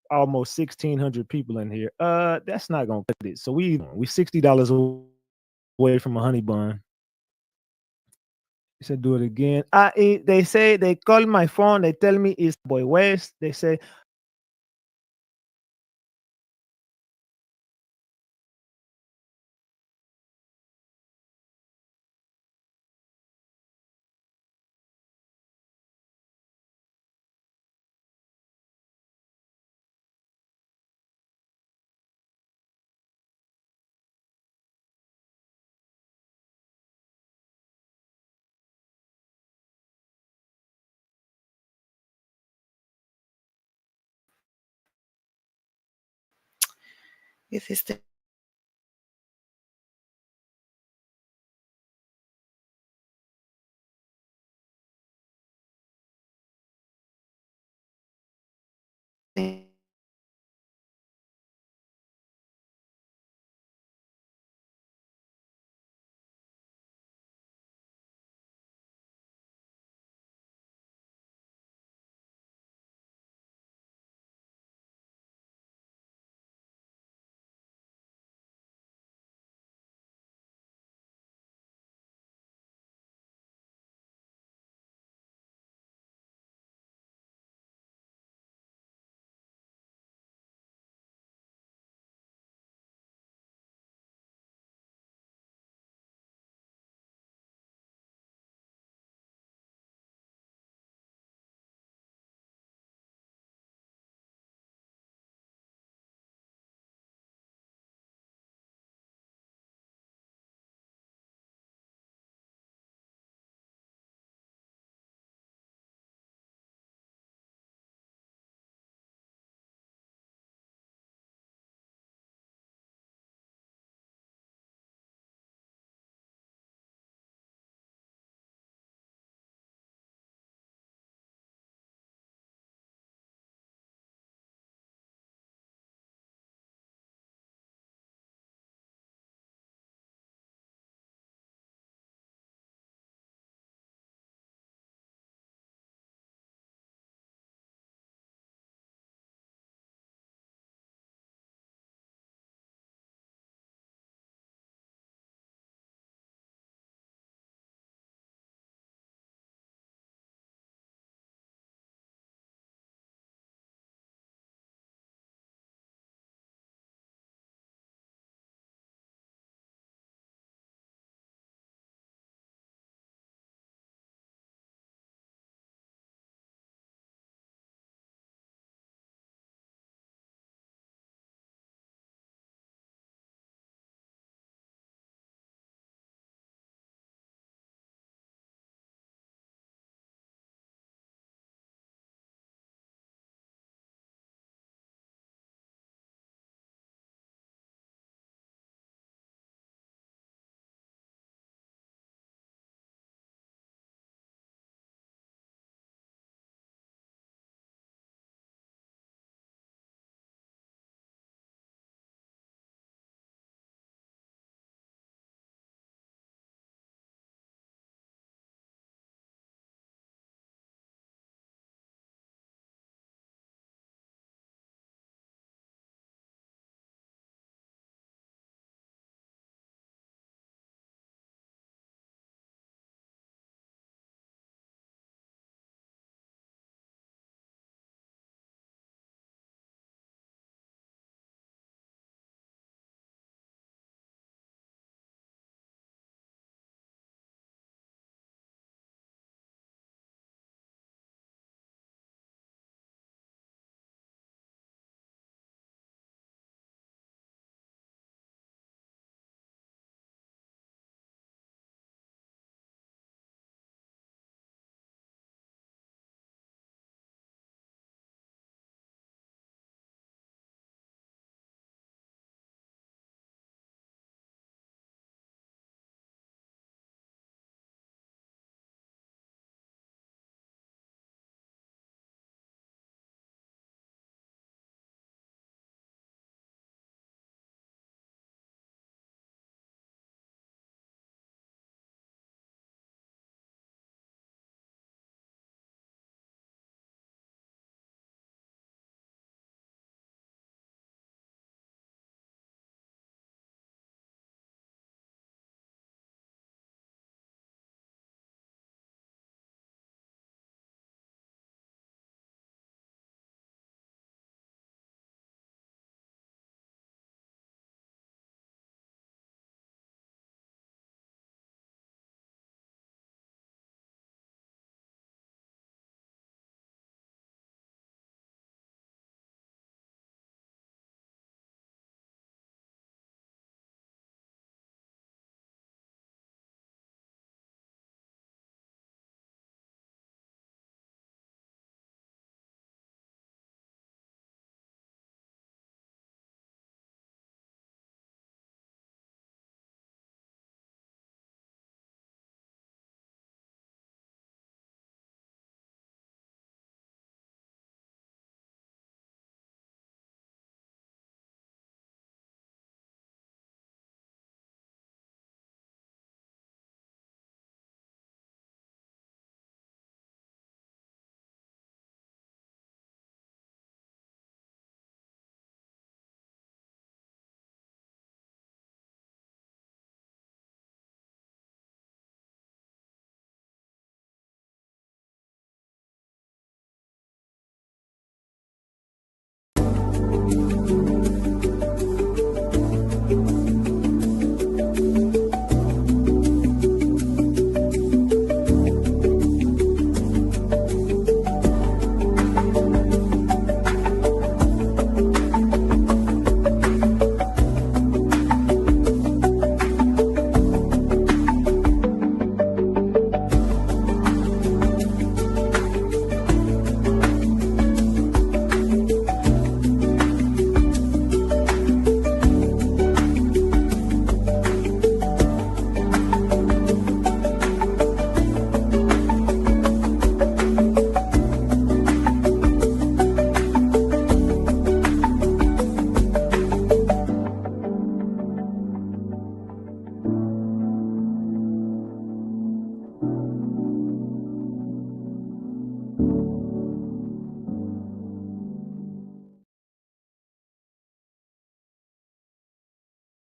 almost 1,600 people in here. That's not gonna cut it. So we $60 away from a honey bun. He said, do it again. They say they call my phone. They tell me it's Boy West. They say, If it's the